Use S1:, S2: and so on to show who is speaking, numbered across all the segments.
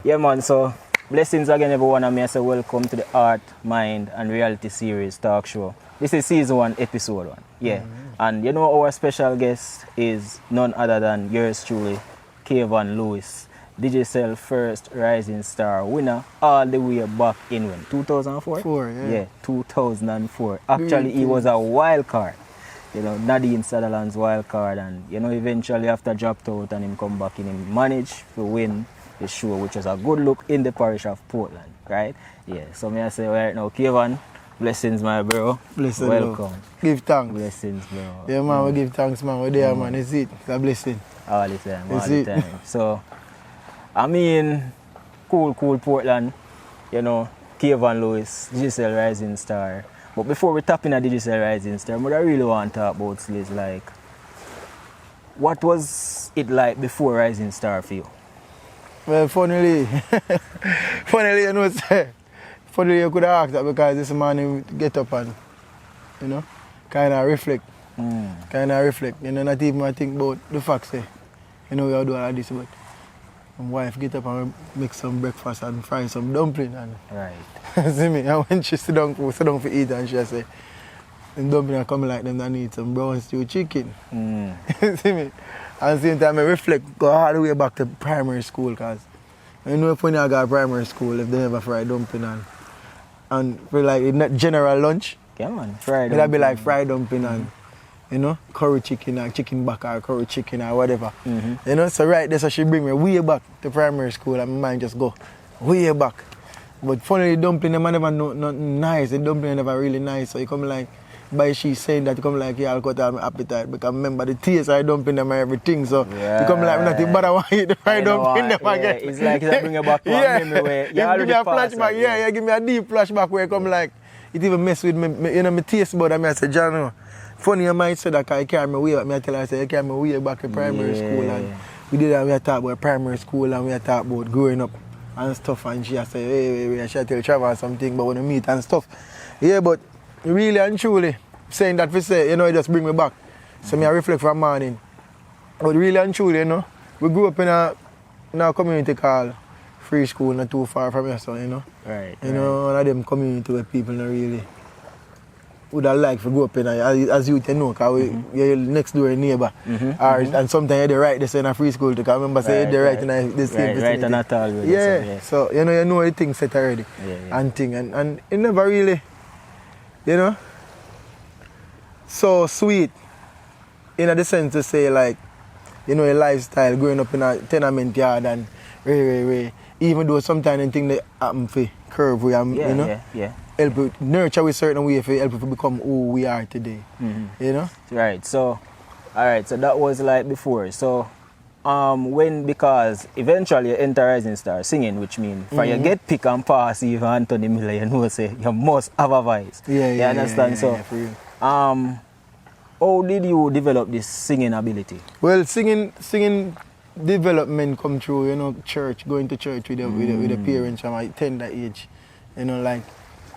S1: Yeah, man, so blessings again, everyone, and I say welcome to the Art, Mind, and Reality Series talk show. This is season 1, episode 1. Yeah, and you know, our special guest is none other than yours truly, Kvon Lewis, Digicel first Rising Star winner, all the way back in when? 2004? Yeah, 2004. Actually, he was a wild card. You know, Nadine Sutherland's wild card, and you know, eventually after dropped out and him come back in, him managed to win the show, which was a good look in the parish of Portland, right? Yeah, so may I say right now, Kvon, blessings, my bro.
S2: Blessings,
S1: welcome.
S2: Bro. Give thanks.
S1: Blessings, bro.
S2: Yeah, man, we give thanks, man. We're there, man. It's it. It's a blessing.
S1: All the time, all the time. So, I mean, cool Portland, you know, Kvon Lewis, Digicel Rising Star. But before we tap in a Digicel Rising Star, what I really want to talk about is like, what was it like before Rising Star for you?
S2: Well, funnily, you know, funnily you could have asked that because this morning get up and, you know, kind of reflect. You know, not even I think about the facts, you know, we all do all of this, but my wife get up and make some breakfast and fry some dumpling. And
S1: right.
S2: See me, and when she sit down for eat and she say, the dumpling are coming like them that need some brown stew chicken. See me? At the same time, I reflect, go all the way back to primary school, because you know when you go to primary school, if they never fry dumpling and for like general lunch,
S1: come on, fried
S2: it'll be like fried dumpling and, you know, curry chicken or chicken back or curry chicken or whatever. You know, so right there, so she bring me way back to primary school and my mind just go way back. But funny, the dumpling, them never nothing nice, the dumpling never really nice, so you come like, by she saying that, you come like, yeah, I'll cut out my appetite because remember the taste I dumpling them and everything, so you come like, nothing but I want to eat the fried dumpling them again.
S1: It's like that bring you back to a memory where you
S2: give me a flashback, give me a deep flashback where you come like, it even mess with me, you know, my taste bud, and I say, John, no. Funny you might say that because you carry me way back, I tell her, I say, you carry me way back to primary school, and we did that, we talk about primary school and we talk about growing up and stuff, and she say, hey, she tell Trevor something about when we meet and stuff. Yeah, but really and truly, saying that for say, you know, it just bring me back. So me I reflect from morning. But really and truly, you know, we grew up in a community called Free School, not too far from here, so, you know.
S1: Right.
S2: You know, one of them community where people not really would have liked to grow up in, as you know, because you're next door neighbor. And sometimes you're right, they say in a free school, because I remember saying you're right in the same vicinity.
S1: Right, and not all.
S2: Yeah, so, you know the thing set already. And thing, and it never really, you know, so sweet in the sense to say like, you know, a lifestyle growing up in a tenement yard and even though sometimes the thing that happen for curve we you know, help you nurture with certain way for help you to become who we are today. You know?
S1: Right, so alright, so that was like before. So when, because eventually you enter Rising Star singing, which means for you get pick and pass even Anthony Miller, you know, say you must have a voice. You understand?
S2: For real.
S1: How did you develop this singing ability?
S2: Well, singing development come through, you know, church, going to church with the parents from a tender age. You know, like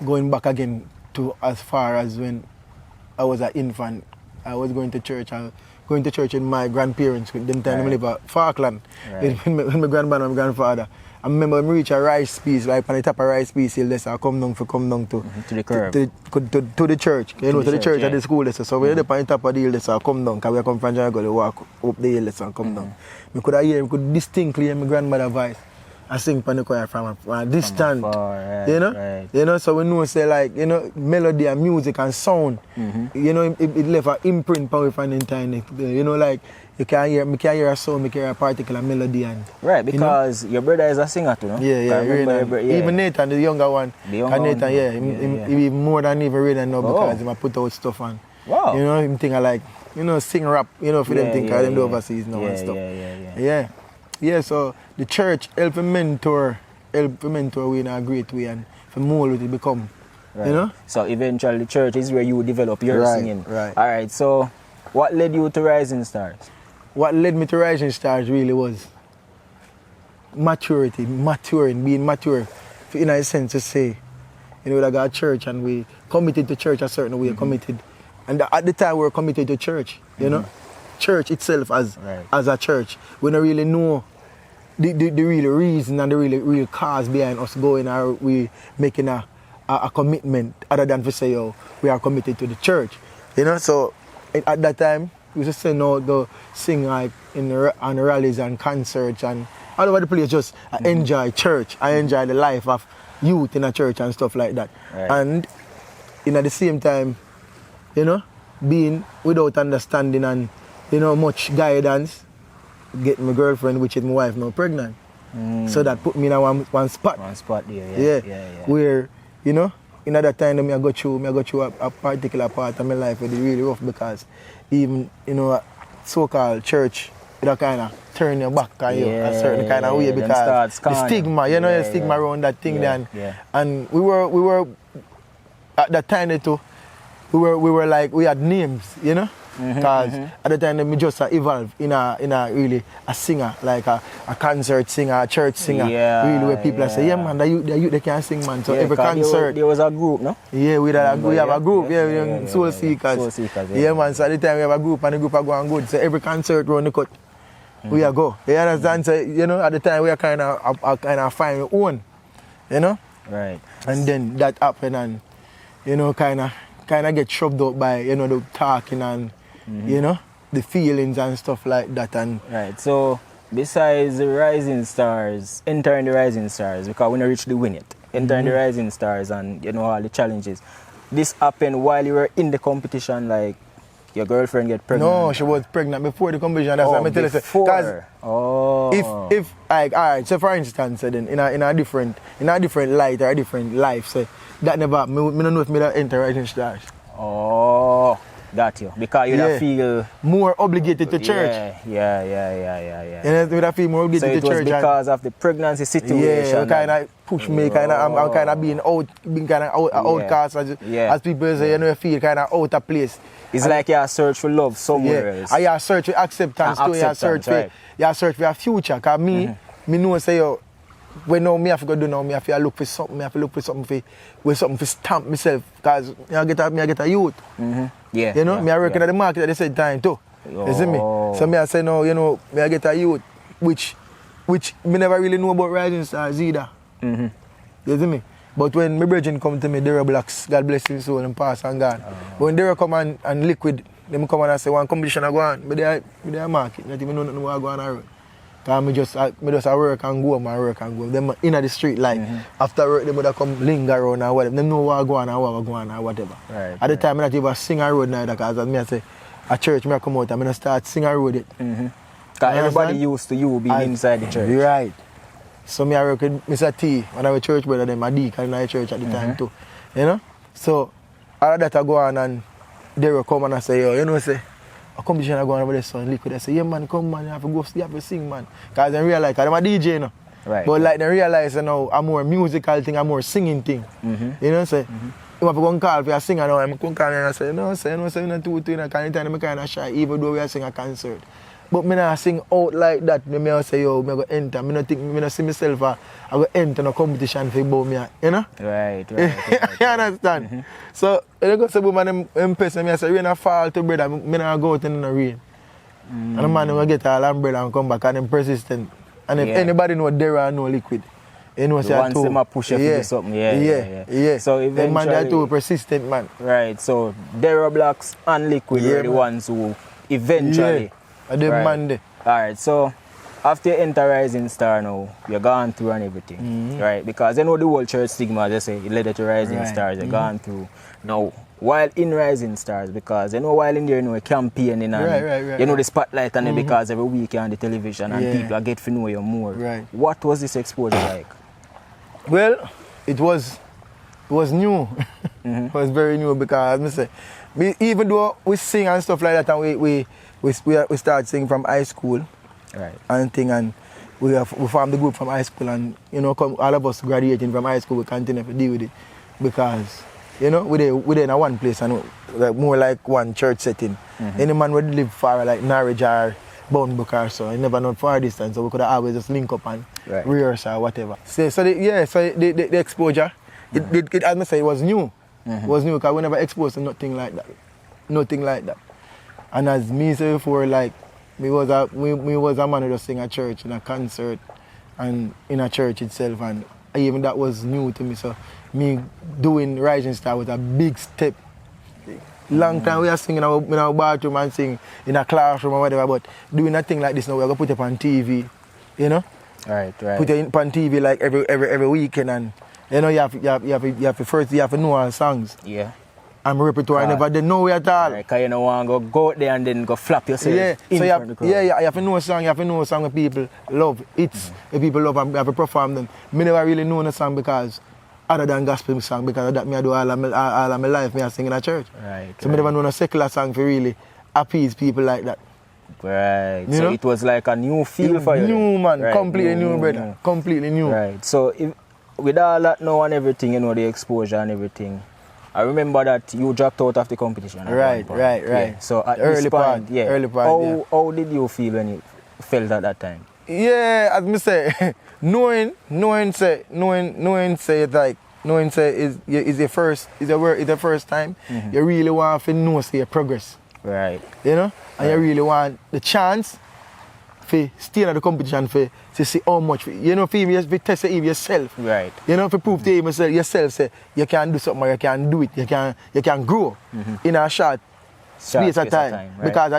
S2: going back again to as far as when I was an infant. I was going to church with my grandparents, with them time I live at Falkland, with my grandmother and my grandfather. I remember when we reach a rice piece, like on the top of rice piece hill, I come down to
S1: the curb.
S2: To the church. You know, to the church at the school. So when you're on the top of the hill, I come down, because we come from Jamaica, to walk up the hill and come down. I could distinctly hear my grandmother's voice. I sing from the choir from a distance. You know? You know, so we know say like, you know, melody and music and sound, you know, it left an imprint power from the time. You know, like me can hear a sound, me can hear a particular melody and
S1: because your brother is a singer too, no?
S2: Even Nathan, the younger one. Nathan, he more than even read now because he put out stuff on.
S1: Wow.
S2: You know, him think I like, you know, sing rap, you know, for them think I them do overseas now and stuff. Yeah, so the church help mentor we in a great way and for more to become, you know?
S1: So eventually the church is where you develop your singing. Alright, so what led you to Rising Stars?
S2: What led me to Rising Stars really was being mature, in a sense to say, you know, I got a church and we committed to church a certain way, committed. And at the time we were committed to church, you know? Church itself as a church. We don't really know the real reason and the real cause behind us going, or we making a commitment other than to say, yo, we are committed to the church. You know, so at that time, we used to say, no, go sing like on rallies and concerts and all over the place. Just I enjoy church. I enjoy the life of youth in a church and stuff like that.
S1: Right.
S2: And at the same time, you know, being without understanding and, you know, much guidance, get my girlfriend, which is my wife, now pregnant. So that put me in one spot.
S1: One spot there, yeah.
S2: Where, you know, in that time I go through a particular part of my life where it's really rough, because even, you know, so-called church, it kind of turn your back on you a certain kind of way, because the stigma, you know, the stigma around that thing then. And we were at that time too, we were like, we had names, you know. Because at the time we just evolved in a really a singer, like a concert singer, a church singer, really, where people say, yeah man, the youth they can sing, man. So every concert
S1: there was a group, no?
S2: Yeah, we have a group, Soul Seekers. Yeah man, so at the time we have a group and the group are going good. So every concert round the cut, we are go. You understand? So, you know, at the time we are kind of find our own, you know?
S1: Right.
S2: And then that happened, and, you know, kind of get shoved out by, you know, the talking and, you know, the feelings and stuff like that. And
S1: right. So besides the Rising Stars, entering the Rising Stars, because we don't reach the win yet, entering the Rising Stars and, you know, all the challenges, this happened while you were in the competition, like your girlfriend get pregnant?
S2: No, she was pregnant before the competition. That's what I'm telling you. Because if like, all right, so for instance, then in a different light or a different life, so that never, me don't know if me that enter Rising Stars.
S1: Oh, got you. Because you don't feel
S2: more obligated to church.
S1: Yeah.
S2: You know, you feel more obligated to church.
S1: So it was because of the pregnancy situation.
S2: Yeah, kind of push me, I'm kind of being kind of outcast, as people say, you know, you feel kind of out of place.
S1: It's like you search for love somewhere else.
S2: You search for acceptance too. You search for a future. Because me know, say, yo, when now me have to do now, me have to look for something. Me have to look for something for stamp myself. Because I get a youth.
S1: Yeah.
S2: You know, me I working at the market at the same time too. You see me? So me I say no, you know, me I get a youth, which me never really know about Rising Stars either. You see me? But when my brethren come to me, Dara Blacks, God bless his soul, and pass and gone. When Dara come and liquid, them come and say one competition I go on, but they are market, not even know nothing what I go on the road. Because I just work and go, Them in the street, like, after work, they would come linger around or whatever. They know what I go on or whatever.
S1: Right,
S2: at the time, I not even sing a road neither, because as I say, a church, I come out and I start sing a road it.
S1: Because everybody used to you being inside the church.
S2: Right. So I work with Mr. T, when I was church brother, then my deacon in the church at the time too. You know? So, all of that I go on and they will come and I say, yo, you know, say, a competition I go on over there, son, liquid. I say, yeah man, come man, you have to sing, man. Because they realize, because I'm a DJ, you know.
S1: Right.
S2: But like they realize, you know, I'm more musical thing, I'm more singing thing. You know, say, if I go and call for a singer now, I'm going to call and I say, no, say, no, say, no, two, because I'm kind of shy, even though we are singing a concert. But me not sing out like that. Me say, yo, me go enter. Me not see myself I go enter in a competition for about me, you know?
S1: Right.
S2: You understand? So, I go say, man, them person, I say, rain a fall to brother, me not go out in the rain. And the man will get all umbrella and come back, and them persistent. And if anybody know Dara know liquid, you know, say
S1: once them a push you to do something, yeah. So eventually,
S2: the man that too persistent, man.
S1: Right, so Dara Blacks and Liquid were the ones who eventually... Alright, so after you enter Rising Star now, you're gone through and everything, right? Because you know the whole church stigma, they say, it led you to Rising Stars, you're gone through. Now, while in Rising Stars, because you know while in there, you know, campaigning and you know the spotlight and because every week you're on the television and people get to know you more.
S2: Right.
S1: What was this exposure like?
S2: Well, it was new. It was very new because, as I say, even though we sing and stuff like that, and we start singing from high school,
S1: right?
S2: And we formed the group from high school, and you know, all of us graduating from high school, we continue to deal with it because you know we in a one place and like more like one church setting. Any man would live far like Norwich or Bournemouth or so, I never know far distance, so we could always just link up and rehearse or whatever. So the exposure, it as I say, it was new. It was new because we never exposed to nothing like that. And as me said before, like, me was a man who just sing at church in a concert and in a church itself, and even that was new to me. So me doing Rising Star was a big step. Long time we are singing in our bathroom and sing in a classroom or whatever, but doing a thing like this now, we're going to put it on TV, you know?
S1: Right.
S2: Put it on TV like every weekend, and you know, you have to know our songs.
S1: Yeah.
S2: And my repertoire, I never did know it at all.
S1: Right, because you don't want to go out there and then go flap yourself in front of the crowd.
S2: You have to know a song, that people love. It's the people love, and you have to perform them. Me never really know a song because other than gospel song, because of that me I do all of my life, me I sing in a church.
S1: Right.
S2: So I never know a secular song for really appease people like that.
S1: Right.
S2: You
S1: so
S2: know?
S1: it was like a new feel for you.
S2: New, man.
S1: Right.
S2: Completely new, brother. Completely new.
S1: Right. So with all that now and everything, you know, the exposure and everything, I remember that you dropped out of the competition.
S2: Right.
S1: Yeah. So at
S2: early
S1: this point,
S2: early part,
S1: how did you feel when you felt at that time?
S2: Yeah, as me say, knowing say is your first time, you really want to know your progress.
S1: Right.
S2: You know? And you really want the chance to stay in the competition to see how much, you know, to test it yourself.
S1: Right.
S2: You know, to prove to yourself say you can do something, you can do it, you can grow in a short space of time.
S1: Right.
S2: Because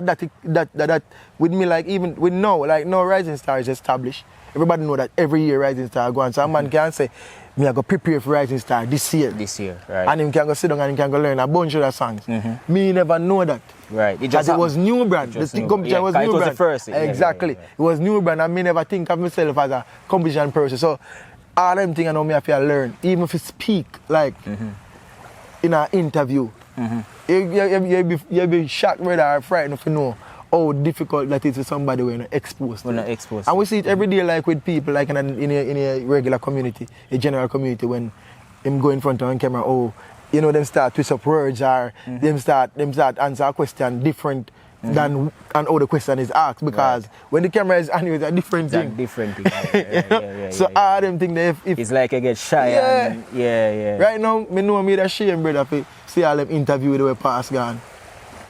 S2: that with me, like even with now Rising Star is established. Everybody know that every year Rising Star go on. So a man can say, me I go prepare for Rising Star this year.
S1: Right.
S2: And him can go sit down and him can go learn a bunch of the songs. Me never know that.
S1: Right.
S2: Because it was new brand. The competition was new brand.
S1: It was the first.
S2: Exactly.
S1: Yeah.
S2: It was new brand, and me never think of myself as a competition person. So all them things I know me have to learn. Even if you speak like in an interview. You'll be shocked, brother, or frightened if you know how difficult that is for somebody when you're exposed. And we see it every day, like with people, like in a regular community, a general community, when them go in front of a camera, you know, them start twist up words, or them start answer a question different than and how the question is asked, because when the camera is on you, it's a different thing. So all them things, if
S1: it's like I get shy. And,
S2: Right now, me know me that shame, brother, to see all them interview the way past gone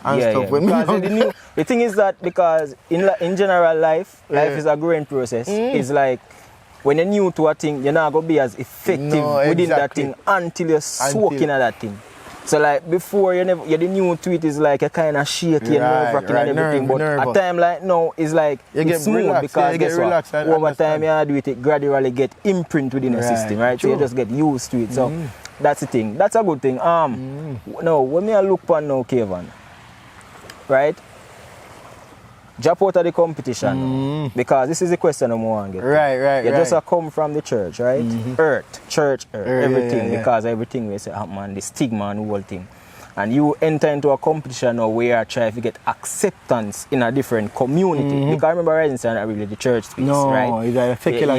S2: and stuff.
S1: Because the thing is that because in general life is a growing process. It's like when you're new to a thing, you're not going to be as effective within that thing until you're soaking at that thing. So like before you're the new to it is like a kind of shaky and nerve-wracking and everything, but a time like now is like it's smooth relaxed, because guess what? Over time you do it gradually get imprint within the system, right? True. So you just get used to it. So that's the thing. That's a good thing. Now when I look upon now, Kvon, right? Drop out of the competition because this is the question I want to get.
S2: Right.
S1: You just come from the church, right? Church, everything, because everything we say, man, the stigma and the whole thing. And you enter into a competition now where you try to get acceptance in a different community. Because I remember Rising Star not really the church space, right?
S2: No, it's a secular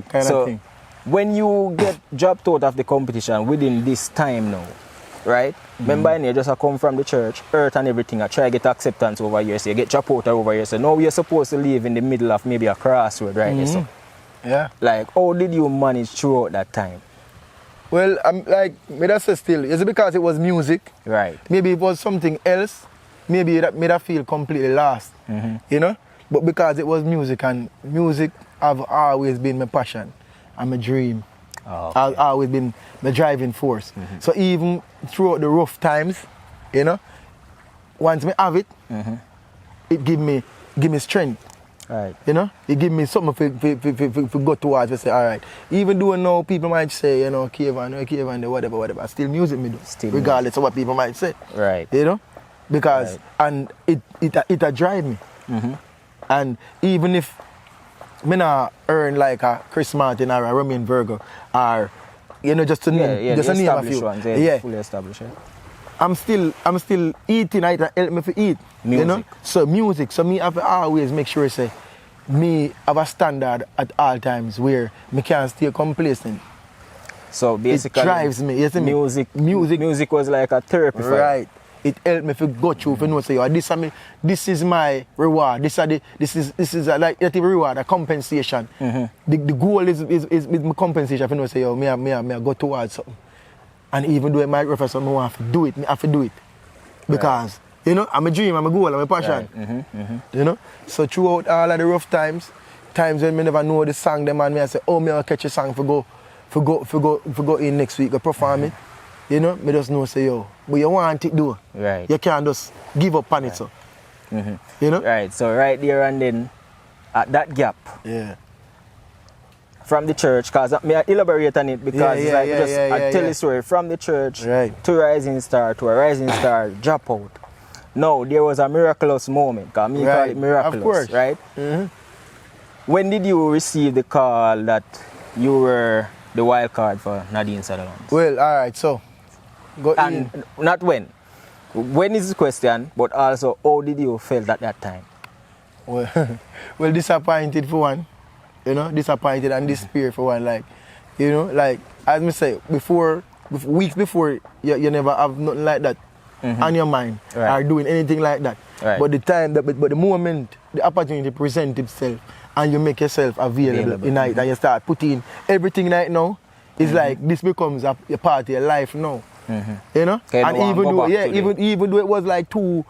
S2: kind of thing.
S1: When you get dropped out of the competition within this time now, right? Remember, you just come from the church, earth and everything, I try to get acceptance over here, so you get dropped out over here. So now you're supposed to live in the middle of maybe a crossroad, right? So, like, how did you manage throughout that time?
S2: Well, I'm like, me that say still, is it because it was music?
S1: Right.
S2: Maybe it was something else, maybe that made I feel completely lost, you know? But because it was music, and music have always been my passion and my dream. I've always been the driving force. So even throughout the rough times, you know, once I have it, it give me strength.
S1: Right.
S2: You know, it give me something to go towards. To say, all right. Even though now people might say, you know, Kvon, whatever, still music me do, regardless of what people might say.
S1: Right.
S2: You know, because and it drive me. And even if me not earn like a Chris Martin or a Romain Virgo, or you know, just to name, just to name a few.
S1: Fully established.
S2: I'm still eating. It help me to eat.
S1: Music.
S2: You know, so music. So me have to always make sure say me have a standard at all times where me can't stay complacent.
S1: So basically,
S2: it drives me. You see
S1: music was like a therapy.
S2: Right. It helped me to go through, you know, say, this is my reward. This is like the reward, a compensation. The goal is my compensation, you know, say, me I go towards something. And even though it might refer something, I have to do it. I have to do it. Because, you know, I'm a dream, I'm a goal, I'm a passion. You know? So throughout all of the rough times, times when me never know the song, them and me I say, oh, me I'll catch a song for go in next week, go perform it. You know, me just know say yo, but you want it though.
S1: Right.
S2: You can't just give up on it so. You know?
S1: Right. So right there and then, at that gap.
S2: Yeah.
S1: From the church, because I elaborate on it because it's like I tell the story from the church to Rising Star to a Rising Star drop out. No, there was a miraculous moment, because me call it miraculous,
S2: of course.
S1: right? When did you receive the call that you were the wild card for Nadine Sutherland?
S2: Well, alright, so go
S1: and
S2: in.
S1: Not when. When is the question, but also how did you feel at that time?
S2: Well, disappointed for one. You know, disappointed and despair for one. Like, you know, like as me say, weeks before, you never have nothing like that on your mind or doing anything like that.
S1: Right.
S2: But the moment the opportunity presents itself and you make yourself available in it and you start putting everything right now, it's like this becomes a part of your life now. You know? And even though it was like two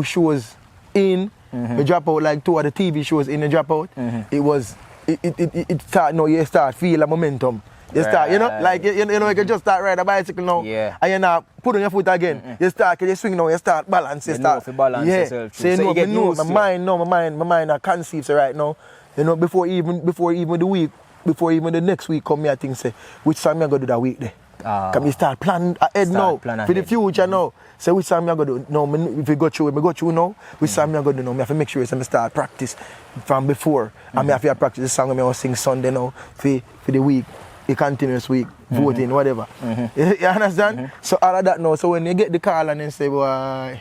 S2: shows in. The dropout, like 2 of the TV shows in the dropout, it start now, you start feel a momentum. You start, you know, like you know, you can just start ride a bicycle now, and you're not put on your foot again. You start, you swing now, you start balance, you start.
S1: Balance yourself.
S2: So you know, my mind I conceive right now. You know, before even the next week come, I think say, which song I gonna do that week there? Can we start planning ahead now for the future now? So which time I go do now? If we go through now, which time I go do now? I have to make sure I start practice from before. And I have to practice the song I will sing Sunday now for the week, the continuous week, voting, whatever. You understand? So all of that now. So when you get the call and then say, boy,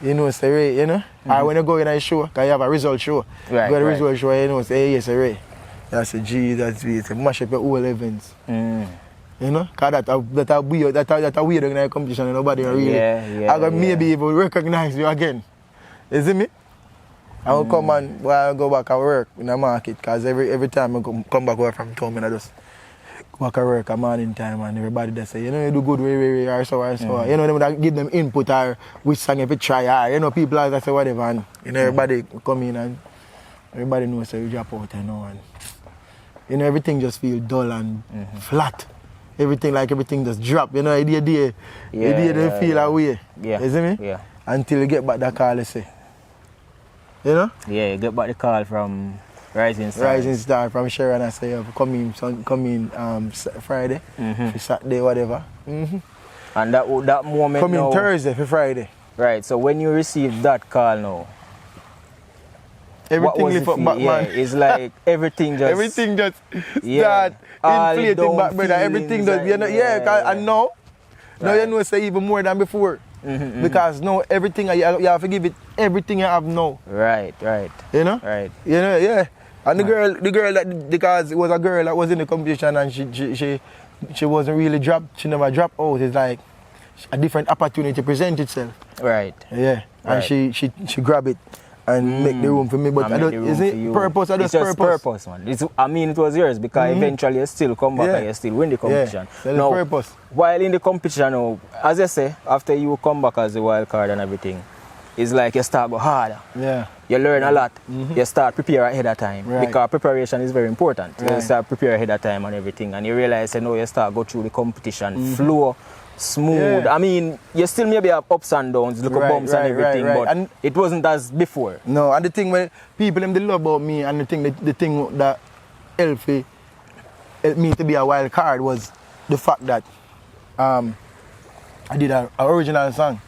S2: you know, say Ray, you know, or when you go in a show, because you have a result show, you got a result show, you know, say, hey, yes, Ray. I say, gee, that's sweet. Mash up your whole events. You know, because that's weird in a competition and nobody really. I got maybe even recognize you again. You see me? I will come and go back and work in the market, because every time I come back work from town, I just go back and work at morning time and everybody they say, you know, you do good way, or so. You know, they give them input or which song if you try, or, you know, people like that say whatever, and you know, everybody come in and everybody knows so you drop out, you know, and you know, everything just feel dull and flat. Everything just drop, you know, the day feel away. You see me?
S1: Yeah.
S2: Until you get back that call, you say. You know?
S1: Yeah, you get back the call from Rising Star.
S2: Rising Star from Sharon, I say, come in Friday, for Saturday, whatever.
S1: And that moment
S2: come in Thursday for Friday.
S1: Right, so when you received that call now,
S2: everything lift up back, man.
S1: It's like everything just
S2: start inflating back, brother. Everything does, you know, and now you know, say even more than before. Because now everything, you have to give it everything you have now. Right.
S1: You know? Right.
S2: You know, And the girl that, because it was a girl that was in the competition and she wasn't really dropped, she never dropped out. It's like a different opportunity present itself.
S1: Right.
S2: Yeah. And she grabbed it and make the room for me, but I don't. Is it purpose? I just
S1: purpose, man. It was yours because eventually you still come back and you still win the competition.
S2: Now, purpose.
S1: While in the competition, as I say, after you come back as the wild card and everything, it's like you start go harder.
S2: Yeah.
S1: You learn a lot. You start prepare ahead of time because preparation is very important. You start prepare ahead of time and everything, and you realize you start go through the competition flow. Smooth. I mean, you still maybe have ups and downs, little bumps and everything, but and it wasn't as before.
S2: No, and the thing where people they love about me, and the thing that helped me to be a wild card was the fact that I did an original song.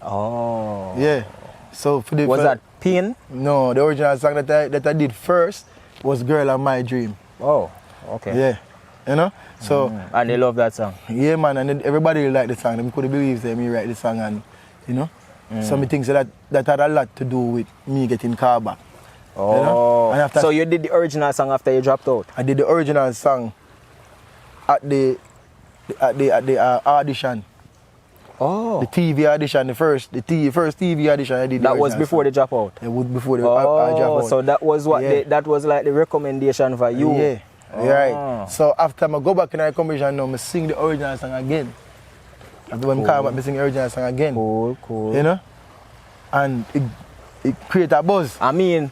S1: Oh.
S2: Yeah. So for the
S1: was that Pain?
S2: No, the original song that I did first was Girl of My Dream.
S1: Oh, okay.
S2: Yeah. You know? So
S1: and they love that song.
S2: Yeah, man, and everybody like the song. They couldn't believe that me write the song, and you know, some things that had a lot to do with me getting called back.
S1: Oh, you know? And so you did the original song after you dropped out?
S2: I did the original song at the audition.
S1: Oh.
S2: The TV audition, the first TV audition I did.
S1: That was before the dropout.
S2: It was before the dropout.
S1: So that was what that was like the recommendation for you.
S2: Yeah. Right. So after I go back in the competition now, I sing the original song again. After when I come back, I sing the original song again.
S1: Cool.
S2: You know? And it created a buzz.
S1: I mean,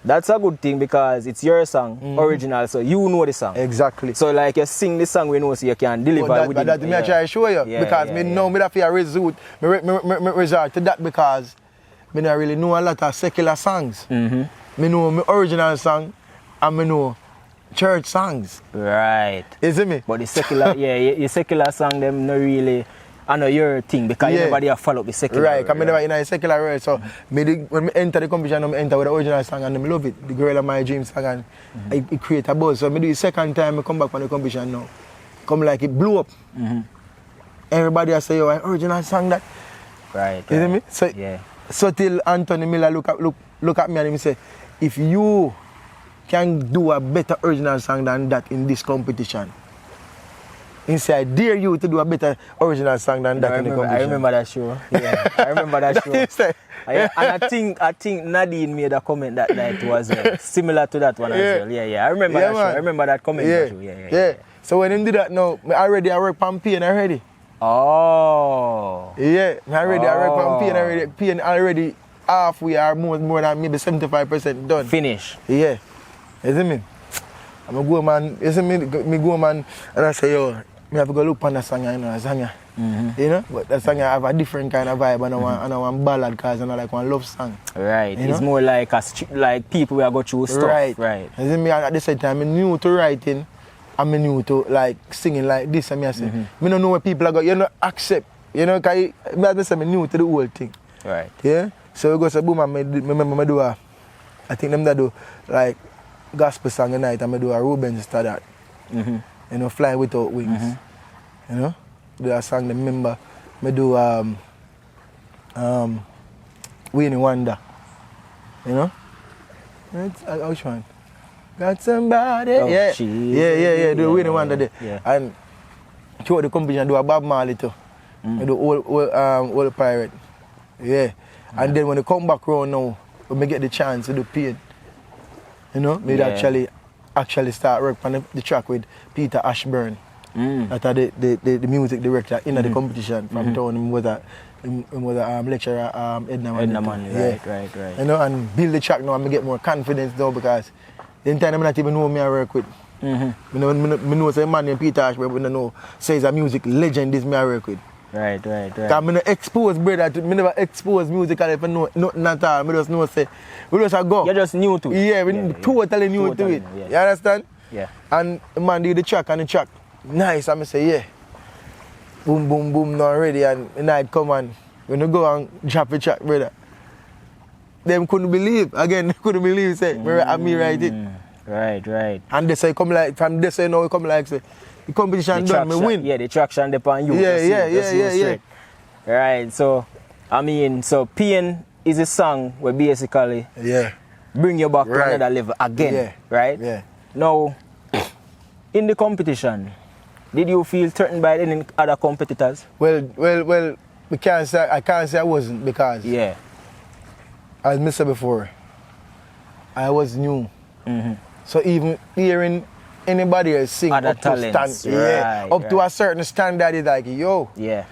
S1: That's a good thing because it's your song, original, so you know the song.
S2: Exactly.
S1: So like you sing the song, we know so you can deliver with it.
S2: But me I try to show you because me know me that feel resort to that because me not really know a lot of secular songs. Me know my original song and me know church songs.
S1: Right.
S2: You see me?
S1: But the secular, your secular song them not really. I know your thing because you never did follow the secular.
S2: Right, because I never in a secular world. So when I enter the competition, I enter with the original song and I love it. The Girl of My Dreams song and it create a buzz. So I do the second time I come back from the competition now. Come like it blew up. Everybody I say, yo, an original song that.
S1: Right.
S2: You see me? So, so till Anthony Miller look at me and he say, if you can do a better original song than that in this competition, he said, I dare you to do a better original song than that in the competition.
S1: I remember that show. Yeah, I remember that show. And I think Nadine made a comment that night was similar to that one as well. Yeah. I remember that show. I remember that comment.
S2: Yeah. So when he did that now, I work on P and already.
S1: Oh.
S2: Yeah, I work on P and already. P and already halfway or more than maybe 75% done.
S1: Finish.
S2: Yeah. You see me? I'm a go man, you see me go man and I say, yo, me have to go look on the song, you know, but the song have a different kind of vibe and I want ballad because I like one love song.
S1: Right,
S2: you
S1: it's
S2: know?
S1: more like like people who go through stuff. Right.
S2: You see me, at the same time, I'm new to writing, I'm new to like singing like this and I say, me don't know what people are going, you know, accept, you know, because I'm new to the whole thing.
S1: Right.
S2: Yeah, so we go to boom and me do I think them that do like gospel song tonight and I do a Ruben Stardust. You know, Flying Without Wings. You know? Do a song them remember. I do Winnie Wonder. You know? Which one? Got somebody.
S1: Oh,
S2: yeah. Do Winnie Wonder there.
S1: Yeah.
S2: And throughout the competition do a Bob Marley too. I do Old Pirate. Yeah. And then when they come back around now, when I get the chance to do Pain. You know, me actually start work on the track with Peter Ashburn. That are the music director in the competition from town. He was a lecturer, Edna Man.
S1: Right.
S2: You know, and build the track now and I get more confidence now because the time I not even know me I work with. I know say man named Peter Ashburn, but I know say he's a music legend this me I work with.
S1: Right.
S2: Because I never expose brother to, I never expose musical if I know nothing at all. I just know say, we just go.
S1: You're just new to it.
S2: Yeah, we're totally new to it.
S1: Yeah.
S2: You understand?
S1: Yeah.
S2: And the man did the track and the track, nice. And I say, yeah. Boom, boom, boom, now ready. And the night come and when you go and drop the track, brother, them couldn't believe. Again, they couldn't believe, say, me write it.
S1: Right.
S2: And they say, come like, from this say, now we come like, say, the competition done, me win.
S1: Yeah, the traction depend on you.
S2: Yeah.
S1: Right, so, I mean, so Pain is a song where basically bring you back to another level again, right?
S2: Yeah.
S1: Now, in the competition, did you feel threatened by any other competitors?
S2: Well, I can't say I wasn't because, as I said before, I was new. So even hearing anybody else sing
S1: other
S2: up
S1: talents,
S2: to a certain standard is like, yo.
S1: Yeah.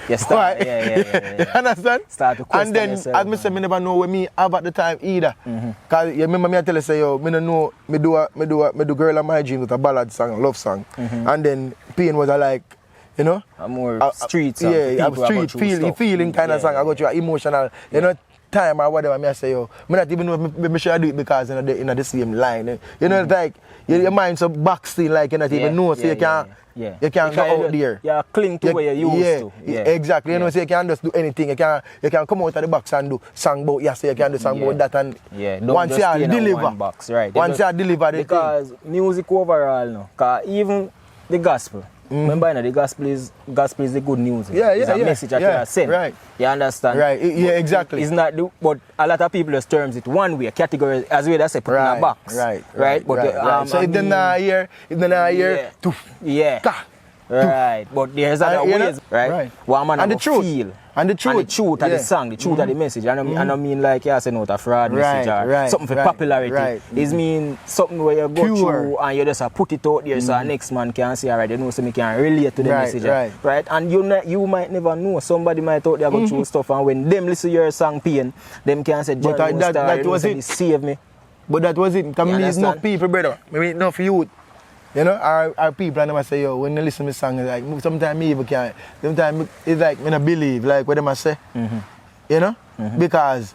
S1: You start,
S2: You understand?
S1: Start to question
S2: and then,
S1: yourself,
S2: as I said, I never know what me have at the time either. Because you remember me I tell you, say, yo, I don't know, me do Girl of My Dreams with a ballad song, a love song. And then Pain was like, you know?
S1: A more street song.
S2: Yeah, a street feeling kind of song. I got you emotional, you know, time or whatever. Me I say, yo, I not even know if I should do it because in the same line. You know, it's like, your mind's so backstream, like you not even know, so you can't go out there.
S1: Yeah, cling to where you used to.
S2: Yeah, exactly. You know, so you can't just do anything. You can come out of the box and do song about, so you can do song about that and once you deliver. Once you deliver the
S1: because
S2: thing.
S1: music overall, no. Because even the gospel. Remember, the gospel is the good news. It's a message that you are sent.
S2: Right.
S1: You understand?
S2: Right. Yeah, exactly.
S1: It's not, but a lot of people just terms it one way, category as well as put in a box. Right. But
S2: so if they're not here,
S1: right. But there's other ways, right? What man
S2: and the truth.
S1: Feel.
S2: And the truth
S1: of the song, the truth of the message. I don't mean like you say not a fraud message or something for popularity. It means something where you go through and you just put it out there so next man can see, alright, you know, so me can relate to the message. Right? And you might never know. Somebody might out there go through stuff and when them listen to your song Pain, them can say, Jerry, that was it. Save me.
S2: But that was it. Because me meet enough people, brother. Me meet enough youth. You know, our people and them say, yo, when they listen to my song, it's like, sometimes me even can't. Sometimes it's like, me not believe, like what them say. You know? Because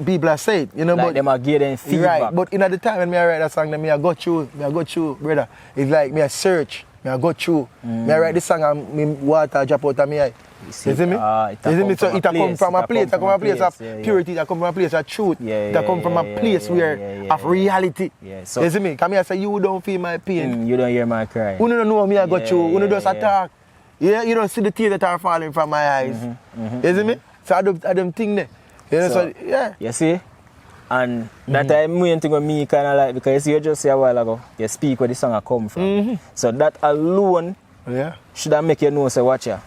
S2: people are say it, you know.
S1: Like
S2: but
S1: them are getting feedback.
S2: Right, but in the time when me I write that song, then me I go through, brother. It's like me I search, me I go through. Me I write this song and me water drop out of my eye. You see me? So it come from a place. It come from a place of purity. It come from a place of truth. It come from a place where of reality. So, you see me? Come here, say you don't feel my pain.
S1: You don't hear my cry.
S2: You don't know me I got you. You just attack. Yeah, you don't see the tears that are falling from my eyes. You see me? So I don't think that. You know, so yeah.
S1: You see? And that time main thing with me kind of like, because you just say a while ago, you speak where the song come from. So that alone should have make you know, say, watch ya.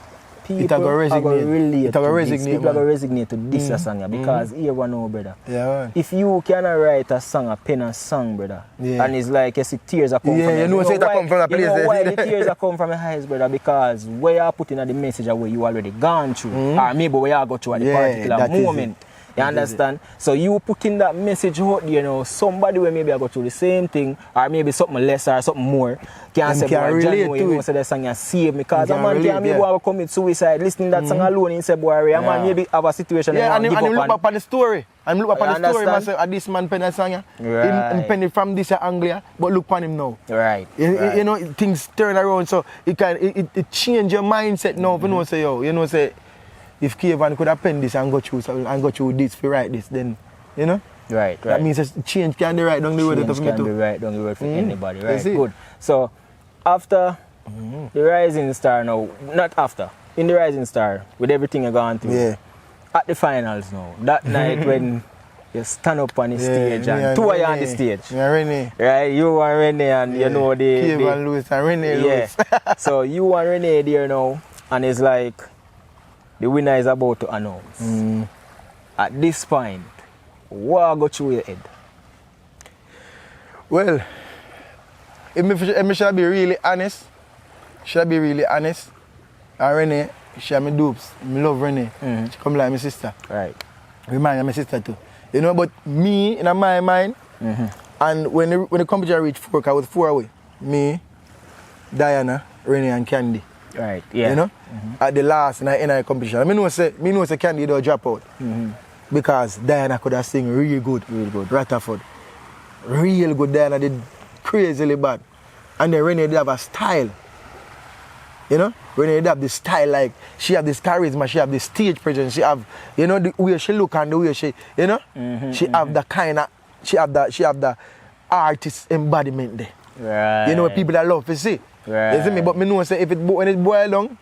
S1: People are going to relate to this. People are going to resonate to this song because everyone know, brother.
S2: Yeah, man.
S1: If you cannot write a song, a pen and song, brother, and it's like you see tears that come from
S2: you know why, come from a place.
S1: You know why the tears that come from your eyes, brother? Because where you are putting the message where you already gone through, or maybe where you go through at the particular moment. You understand? So you putting that message out there, you know, somebody where maybe I go through the same thing, or maybe something less or something more, can say, boy, John, you know, say that song you save me. Because a man can maybe commit suicide, listening to that song alone, and say, boy, a man maybe have a situation
S2: and
S1: give
S2: up
S1: up
S2: look up on the story. And look up on the story, man, say, this man pen a song, him pen it from this angle, but look on him now.
S1: Right.
S2: You know, things turn around, so it change your mindset now, you know, say, yo, you know, say, if Kvon could have penned this and go through this to write this, then, you know?
S1: Right.
S2: That means change can be right down the road.
S1: Change can be right down the road for anybody, right? Good. So, after the Rising Star now, not after, in the Rising Star, with everything you've gone through, at the finals now, that night when you stand up on the stage and two of you on the stage.
S2: Yeah, Renee.
S1: Right, you and Renee and you know the...
S2: Kvon Lewis and Renee Lewis.
S1: So, you and Renee there now, and it's like, the winner is about to announce. At this point, what go through your head?
S2: Well, if I should be really honest, and Renee, she me dupes. I love Renee. She come like my sister.
S1: Right.
S2: Remind me of my sister too. You know, but me, in my mind, and when the competition reached 4, I was 4 away. Me, Diana, Renee and Candy.
S1: Right, yeah.
S2: You know? At the last in the competition. I know say Candy don't drop out. Because Diana could have sing real good. Rutherford. Real good. Diana did crazily bad. And then Renee did have a style. You know? Renee did have this style, like she have this charisma, she have this stage presence, she have, you know, the way she look and the way she, you know? She have the kind of, she have the artist embodiment there.
S1: Right.
S2: You know what people that love to see.
S1: Right.
S2: You see me? But me know say if when it boil down,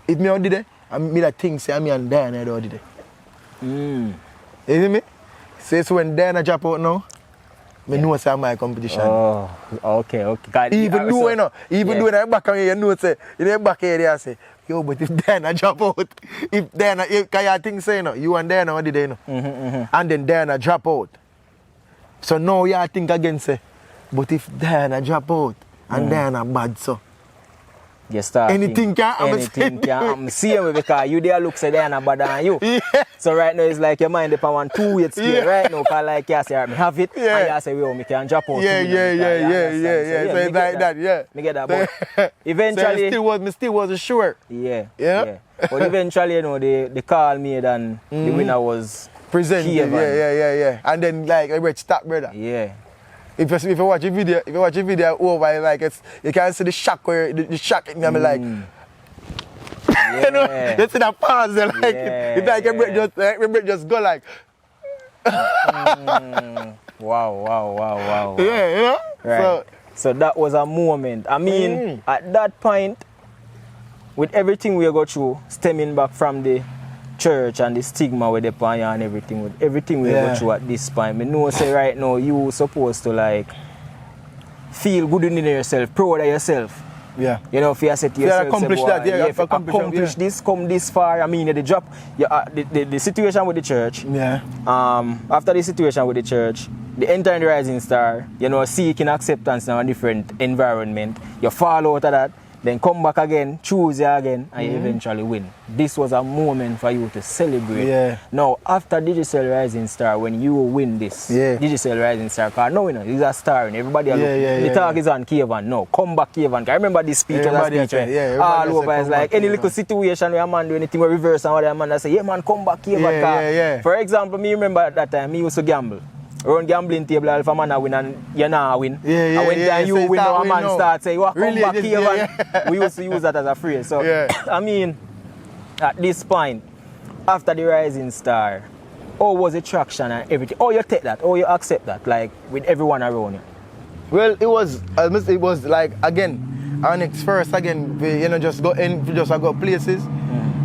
S2: if me out did it, and me that think say me and Diana out did it. You see me? So when Diana drop out now, me know say my competition.
S1: Oh, okay.
S2: Even though you know, though in the back of you know say, in the back of you say, yo, but if Diana drop out, because you think say, you know, you and Diana did it, you know, and then Diana drop out. So now you think again say, but if Diana drop out, and Diana bad, so
S1: you start
S2: anything can happen.
S1: Anything can happen. See me because you there look say Diana bad than you. So right now it's like your mind upon one 2-8 scale right now. Cause like you say, me have it, and you say, well, me can drop out.
S2: Yeah. So it's like that, yeah.
S1: Me get that, but eventually,
S2: so me still was sure.
S1: Yeah. But eventually, you know, the call made and the winner was
S2: presented. Yeah. And then like I read stop, brother.
S1: Yeah.
S2: If you watch a video over, like you can see the shock where the shock in me like, you know, you see that pause there, like it's like everybody just go like,
S1: wow.
S2: Yeah, you know.
S1: Right. So that was a moment. I mean, at that point, with everything we go through, stemming back from the church and the stigma with the pan and everything, with everything we go through at this point, I know say right now you supposed to like feel good in yourself, proud of yourself.
S2: Yeah.
S1: You know, if you say to yourself,
S2: accomplish that,
S1: accomplish this, come this far. I mean, the drop, the situation with the church.
S2: Yeah.
S1: After the situation with the church, the entering the Rising Star, you know, seeking acceptance in a different environment. You fall out of that. then come back again, choose you again, and you eventually win. This was a moment for you to celebrate.
S2: Yeah.
S1: Now, after Digicel Rising Star, when you win this, Digicel Rising Star, because now, he's a star and everybody the talk is on Kvon. No, come back Kvon. I remember this speech was a speech all over. It's like any little situation where a man do anything with reverse and what a man say, yeah man, come back Kvon. For example, me remember at that time, me used to gamble. Around gambling table, if a man win and you not win. And when you win, a man starts saying, come back Kvon. We used to use that as a phrase. So, I mean, at this point, after the Rising Star, how was the traction and everything? Oh, you take that, you accept that, like with everyone around you?
S2: Well, it was like, again, Onyx first, again, just go places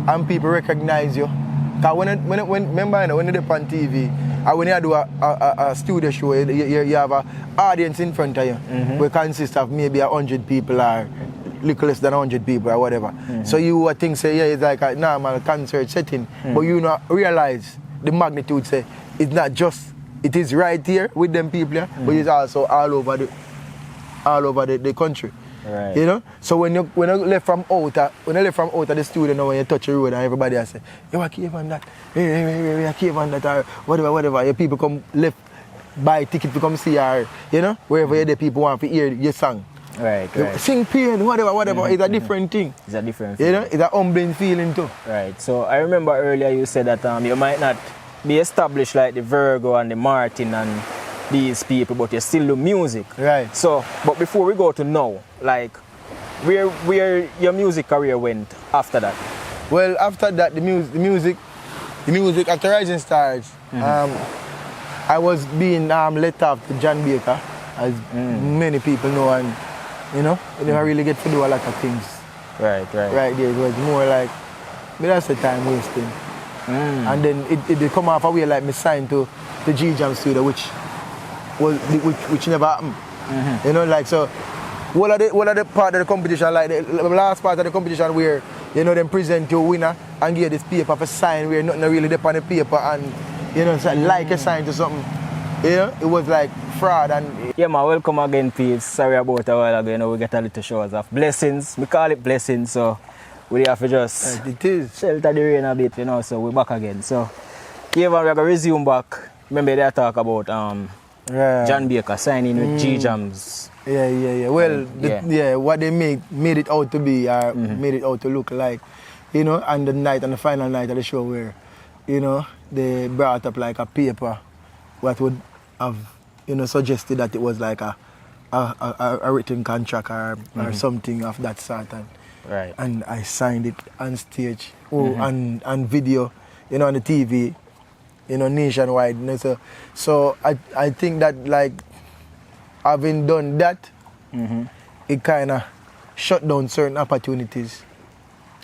S2: and people recognize you. Because remember, when you're on TV, and when you do a studio show, you have an audience in front of you, which consists of maybe 100 people or little less than 100 people or whatever. So you would think, say, it's like a normal concert setting, but you not realize the magnitude, say, it's not just, it is right here with them people, but it's also all over the country.
S1: Right.
S2: So when you left from out of the studio now, when you touch the road and everybody say, you are Kvon that, hey, Kvon that, or whatever, your people come left, buy ticket to come see her, wherever the people want to hear your song.
S1: Right.
S2: Sing pain, whatever, it's a different thing.
S1: It's a different feeling.
S2: It's a humbling feeling too.
S1: Right. So I remember earlier you said that you might not be established like the Virgo and the Martin and these people, but you still do music.
S2: Right.
S1: So, but before we go to now, like, where your music career went after that?
S2: Well, after that, the music after Rising Stars, I was being let off to John Baker, as many people know, and you don't really get to do a lot of things.
S1: Right
S2: there. It was more like, but that's the time wasting. And then it come off a way like me signed to the G-Jam studio, which never happened. Like, so what are the part of the competition, like the last part of the competition where them present your winner and give this paper for sign where nothing really dip on the paper and so like a sign to something. It was like fraud. And
S1: yeah man, welcome again peeps. Sorry about a while ago, we get a little shows of blessings. We call it blessings, so we have to just shelter the rain a bit, so we're back again. So Kvon, we're gonna resume back. Remember they talk about John Baker signing with G-Jams.
S2: Yeah. Well, what they made it out to be, made it out to look like, on the final night of the show where, they brought up like a paper, what would have, suggested that it was like a written contract or something of that sort. And I signed it on stage, and video, on the TV, nationwide. So I think that, like, having done that, it kind of shut down certain opportunities.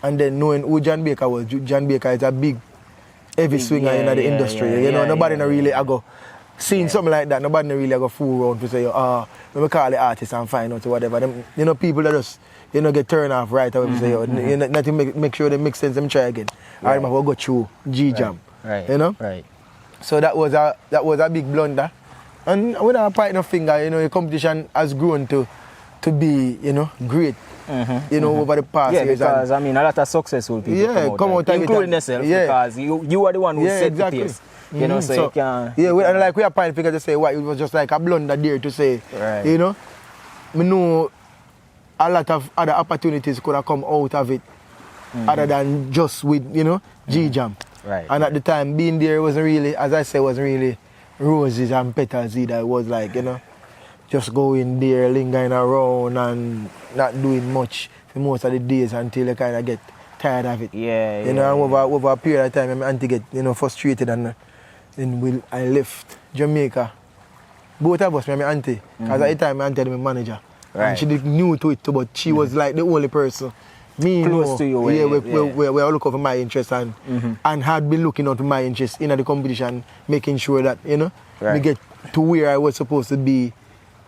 S2: And then knowing who John Baker was, John Baker is a big, heavy swinger in the industry. Nobody really go seeing something like that. Nobody really go fool around to say, let me call the artist and find out or whatever. Them, people that just get turned off right away. Say, not to make sure they make sense. Them try again. I remember go through G-Jam.
S1: Right.
S2: So that was a big blunder. And without pointing a finger, the competition has grown to be, great. Over the past years.
S1: Because a lot of successful people come out including yourself, because you are the one who set the pace. So you can.
S2: And like we are pointing figure to say it was just like a blunder there to say, me know a lot of other opportunities could have come out of it, other than just with G-Jam.
S1: Right.
S2: And at the time, being there wasn't really, as I said, wasn't really roses and petals either. It was like, just going there, lingering around and not doing much for most of the days until you kind of get tired of it. Over a period of time, my auntie get frustrated, and then I left Jamaica. Both of us, my auntie, because at the time my auntie was my manager. And she did new to it too, but she was like the only person. Me,
S1: close to you.
S2: We all look over my interest and had been looking out for my interest in the competition, making sure that, we get to where I was supposed to be,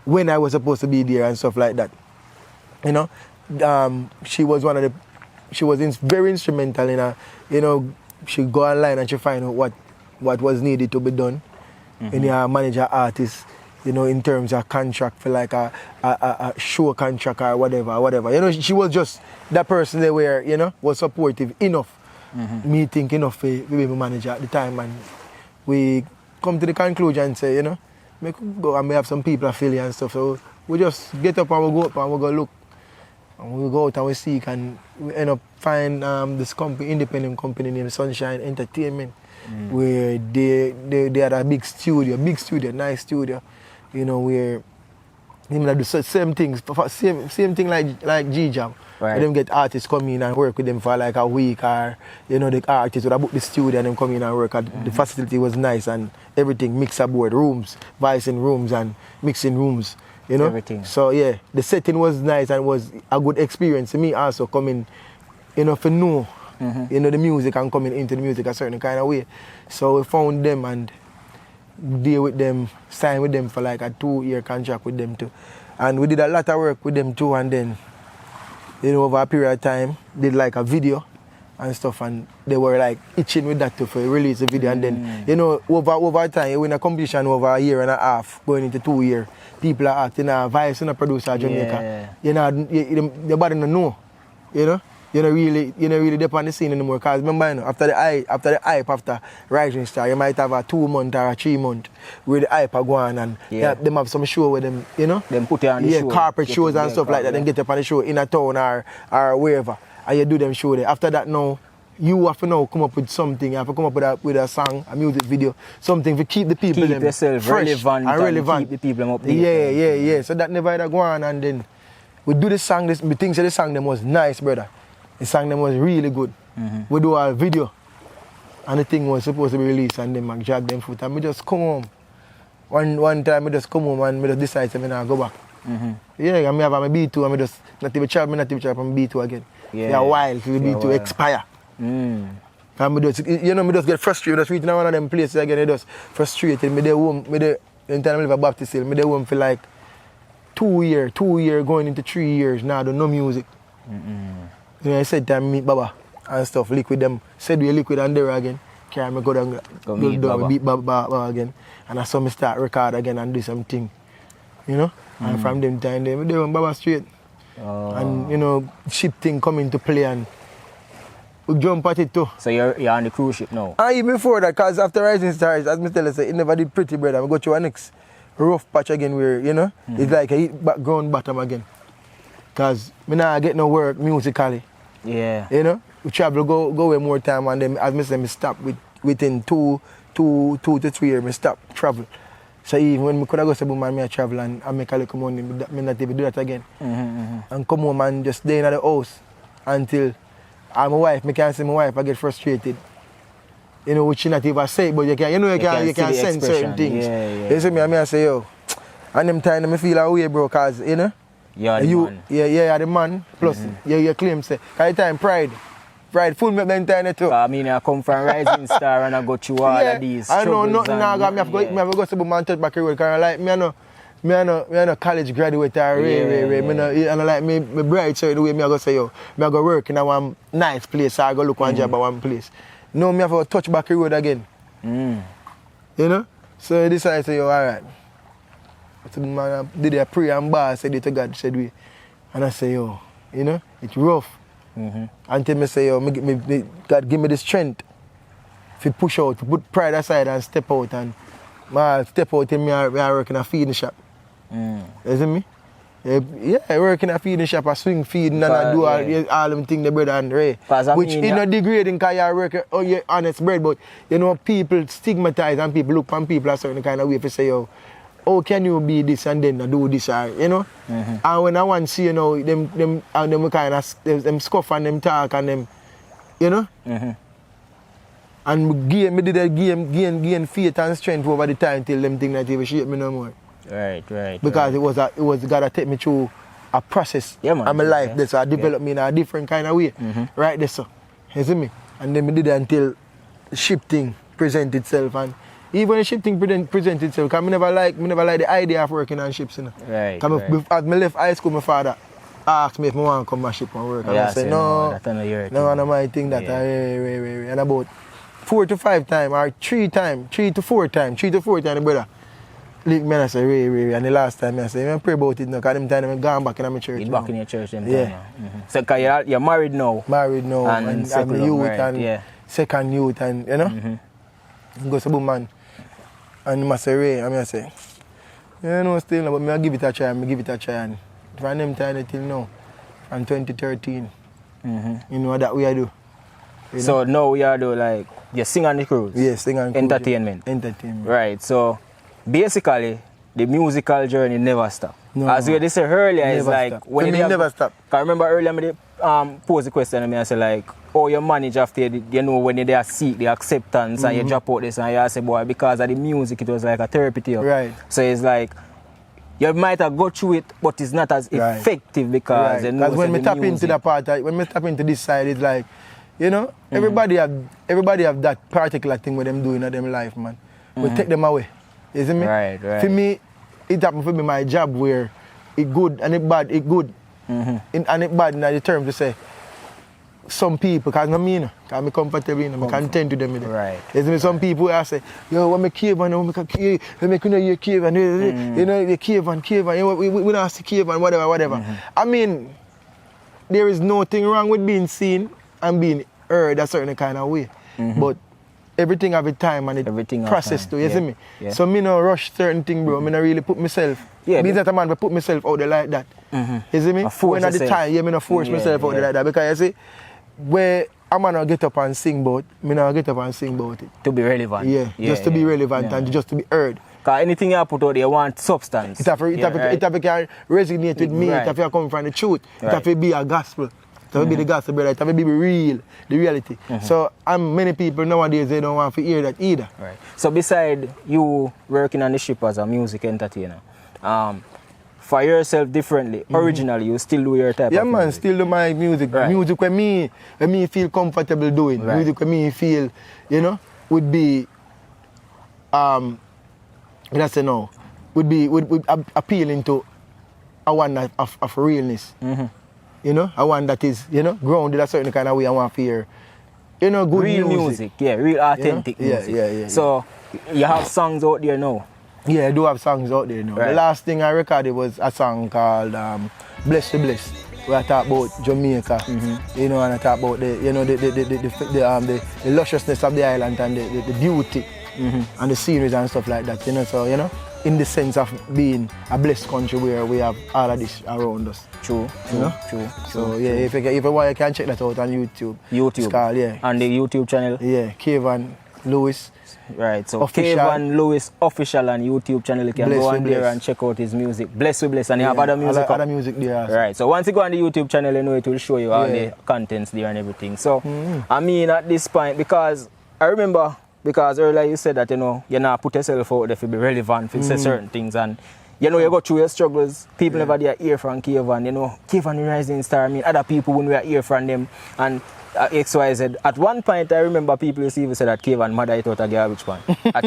S2: when I was supposed to be there and stuff like that. She was very instrumental in her, she go online and she find out what was needed to be done in her manager artist, you know, in terms of contract for like a show contract or whatever. You know, she was just that person there where, you know, was supportive enough. Me think enough for be my manager at the time, and we come to the conclusion and say, you know, we could go and we have some people affiliate and stuff. So we just get up and we go up and we go look. And we go out and we seek and we end up find this company, independent company named Sunshine Entertainment, where they had a big studio, nice studio, you know, where they do same things, same thing like G-Jam.
S1: Right.
S2: Them get artists come in and work with them for like a week, or you know, the artists would book the studio and them come in and work. The facility was nice and everything, mix aboard rooms, voicing rooms and mixing rooms, you know.
S1: Everything.
S2: So yeah, the setting was nice and was a good experience to me also coming, you know, for know, you know, the music and coming into the music a certain kind of way. So we found them and deal with them, sign with them for like a 2-year contract with them too. And we did a lot of work with them too, and then, you know, over a period of time, did like a video and stuff, and they were like itching with that too for release a video. And then, you know, over time, you win a competition over a year and a half, going into 2 years, people are acting a voice and a producer Jamaica. You know, your body don't know, you know. You're not really dip on the scene anymore. Because remember, you know, after the hype, after Rising Star, you might have a 2 month or a 3 month where the hype are going and them have some show with them, you know?
S1: Them put you on the show.
S2: Yeah, corporate shows and stuff like that. Then get up on the show in a town or wherever. And you do them show there. After that now, you have to now come up with something. You have to come up with a song, a music video, something to keep the people
S1: keep yourself
S2: fresh
S1: relevant
S2: and relevant.
S1: Keep the people updated.
S2: Yeah. So that never had go on, and then we do the song. We think the song them was nice, brother. The song them was really good. We do a video, and the thing was supposed to be released, and then I drag them foot, and we just come home. One time, we just come home and we just decide to go back. Yeah, and I have my B2, and we just not even travel on B2 again. Yeah, a while till the B2 expire. And we just, you know, we just get frustrated. Just reaching one of them places again, it just frustrated. Me there home, in time I live at Baptist Hill, me there home for like 2 years, going into 3 years. Now I do no music. You know, I said time meet Baba and stuff, liquid them. Said we liquid and there again. Carry me go down, beat Baba again. And I saw me start record again and do something. You know? And from them time they went Baba straight. And you know, ship thing come into play and we jump at it too.
S1: So you're on the cruise ship now?
S2: Even before that, because after Rising Stars, as me tell you, it never did pretty, brother. We go to our next rough patch again where, you know, it's like a hit ground bottom again. Because me now get no work musically.
S1: Yeah.
S2: You know? We travel, go away more time, and then as me say, me stop within 2 to 3 years, me stop travel. So even when I could have go to man, me travel and I make a little money, me not even do that again. And come home and just stay in the house until my wife, me can't see my wife, I get frustrated. You know, which she not even say, but you can sense certain things. You see me, I say, yo, and them time I feel away, bro, because, you know,
S1: you're the man.
S2: You're the man. Plus, you claim, say, because the time pride full me them time too.
S1: I mean, I come from Rising Star and I go through all of these
S2: I know
S1: struggles.
S2: Nothing now, me have to go to the man touch back here, because like, me I know college graduate or and I like me bright so the way me I go say, yo, me I go work in a one nice place, so I go look one job at one place. No, me have to touch back road again. You know? So I decided to say, yo, alright. So man did a prayer and bar, said it to God, said we. And I say, yo, you know, it's rough. Until me say, yo, God give me the strength to push out, to put pride aside and step out. And I step out and I work in a feeding shop. You see me? Yeah, I work in a feeding shop, I swing feeding and I do all them things, the bread and Ray. Which is not degrading because you work your honest bread, but you know, people stigmatize and people look on people a certain kind of way to say, yo, how can you be this and then do this, you know? And when I want to see, you know, them kind of them scoff and them talk and them, you know? And me did that gain faith and strength over the time till them things not even shape me no more.
S1: Right.
S2: Because it was gotta take me through a process in my life. That's why I developed me in a different kind of way. Right there, so. You see me? And then me did that until the ship thing present itself, and even the ship thing present itself, because I never like the idea of working on ships, you know.
S1: Right.
S2: As I left high school, my father asked me if I want to come on ship and work. And I said, no, no, my thing that and about 4 to 5 times, or 3 to 4 times, brother. link me and I say, Ray. And the last time I say, I pray about it now, because them time I'm gone back in my church.
S1: You're
S2: now.
S1: back in your church them
S2: Yeah.
S1: time now. So cause you're married now.
S2: Married now, and I'm
S1: second
S2: youth,
S1: right,
S2: and
S1: yeah.
S2: second youth, and you know? Go to boom man. And I say, Ray, I say, you know, still, but I give it a try, And from them time till now, from 2013, you know that we do.
S1: So now we are do like, you sing on the cruise?
S2: Yes, sing and
S1: Entertainment.
S2: Entertainment.
S1: Right, so basically, the musical journey never stop.
S2: No.
S1: As we said earlier, it's
S2: Never
S1: like...
S2: stop. When it never stop.
S1: I remember earlier I posed the question and I said like, how you manage after, you know, when they seek the acceptance and you drop out this and you say, boy, because of the music, it was like a therapy to you.
S2: Right.
S1: So it's like, you might have got through it, but it's not as effective because you know,
S2: because when we tap into the part, when we tap into this side, it's like, you know, everybody have that particular thing with them doing in them life, man. We take them away. You see me?
S1: Right.
S2: For me, it happened for me my job where it good and it bad, it good. And it bad in the term to say some people, because I'm comfortable, I'm content with them.
S1: Right.
S2: You see me? Some people I say, yo, when me Kvon, when me couldn't hear Kvon, you know, you Kvon, we don't see Kvon, whatever. I mean, there is nothing wrong with being seen and being heard a certain kind of way. But everything have a time and it process too, you see me?
S1: Yeah.
S2: So me no rush certain thing, bro. Me no really put myself. Being that a man, I put myself out there like that. You see me? When at the time, me no force myself out there like that. Because you see, where I'm gonna get up and sing about, me no get up and sing about it.
S1: To be relevant.
S2: Just to be relevant and just to be heard.
S1: Because anything you put out there, you want substance.
S2: It have to resonate with me, it have to come from the truth, it have to be a gospel. It have to be the gospel, brother. It have to be real, the reality. So many people nowadays, they don't want to hear that either.
S1: Right. So beside you working on the ship as a music entertainer, for yourself differently, originally, you still do your type of music?
S2: Yeah, man, still do my music.
S1: Right.
S2: Music when me feel comfortable doing.
S1: Right.
S2: Music when me feel, you know, would be, let's say no, would appealing to a one of realness. You know, a one that is, you know, grounded a certain kind of way I want to hear. You know, good
S1: real music. Yeah, real authentic music.
S2: Yeah.
S1: So, you have songs out there now?
S2: Yeah, I do have songs out there now.
S1: Right.
S2: The last thing I recorded was a song called Bless to Bless, where I talk about Jamaica, you know, and I talk about the, you know, the lusciousness of the island and the beauty and the scenery and stuff like that, you know, so, you know, in the sense of being a blessed country where we have all of this around us.
S1: True.
S2: So yeah, if you want, you can check that out on YouTube. It's called,
S1: And the YouTube channel?
S2: Yeah, Kvon Lewis.
S1: Right, so
S2: Official.
S1: Kvon Lewis official and YouTube channel, you can
S2: Bless
S1: go on there
S2: Bless.
S1: and check out his music. Bless, and you have other music.
S2: Other music there.
S1: Right, so once you go on the YouTube channel, you know it will show you all the contents there and everything. So, I mean, at this point, because I remember, because earlier you said that, you know, you not put yourself out there to be relevant, to say certain things, and you know, you go through your struggles, people never did hear from Kvon, you know, Kvon the rising star, I mean, other people wouldn't hear from them, and XYZ. At one point, I remember people used to even say that Kvon mother it out a garbage pan. I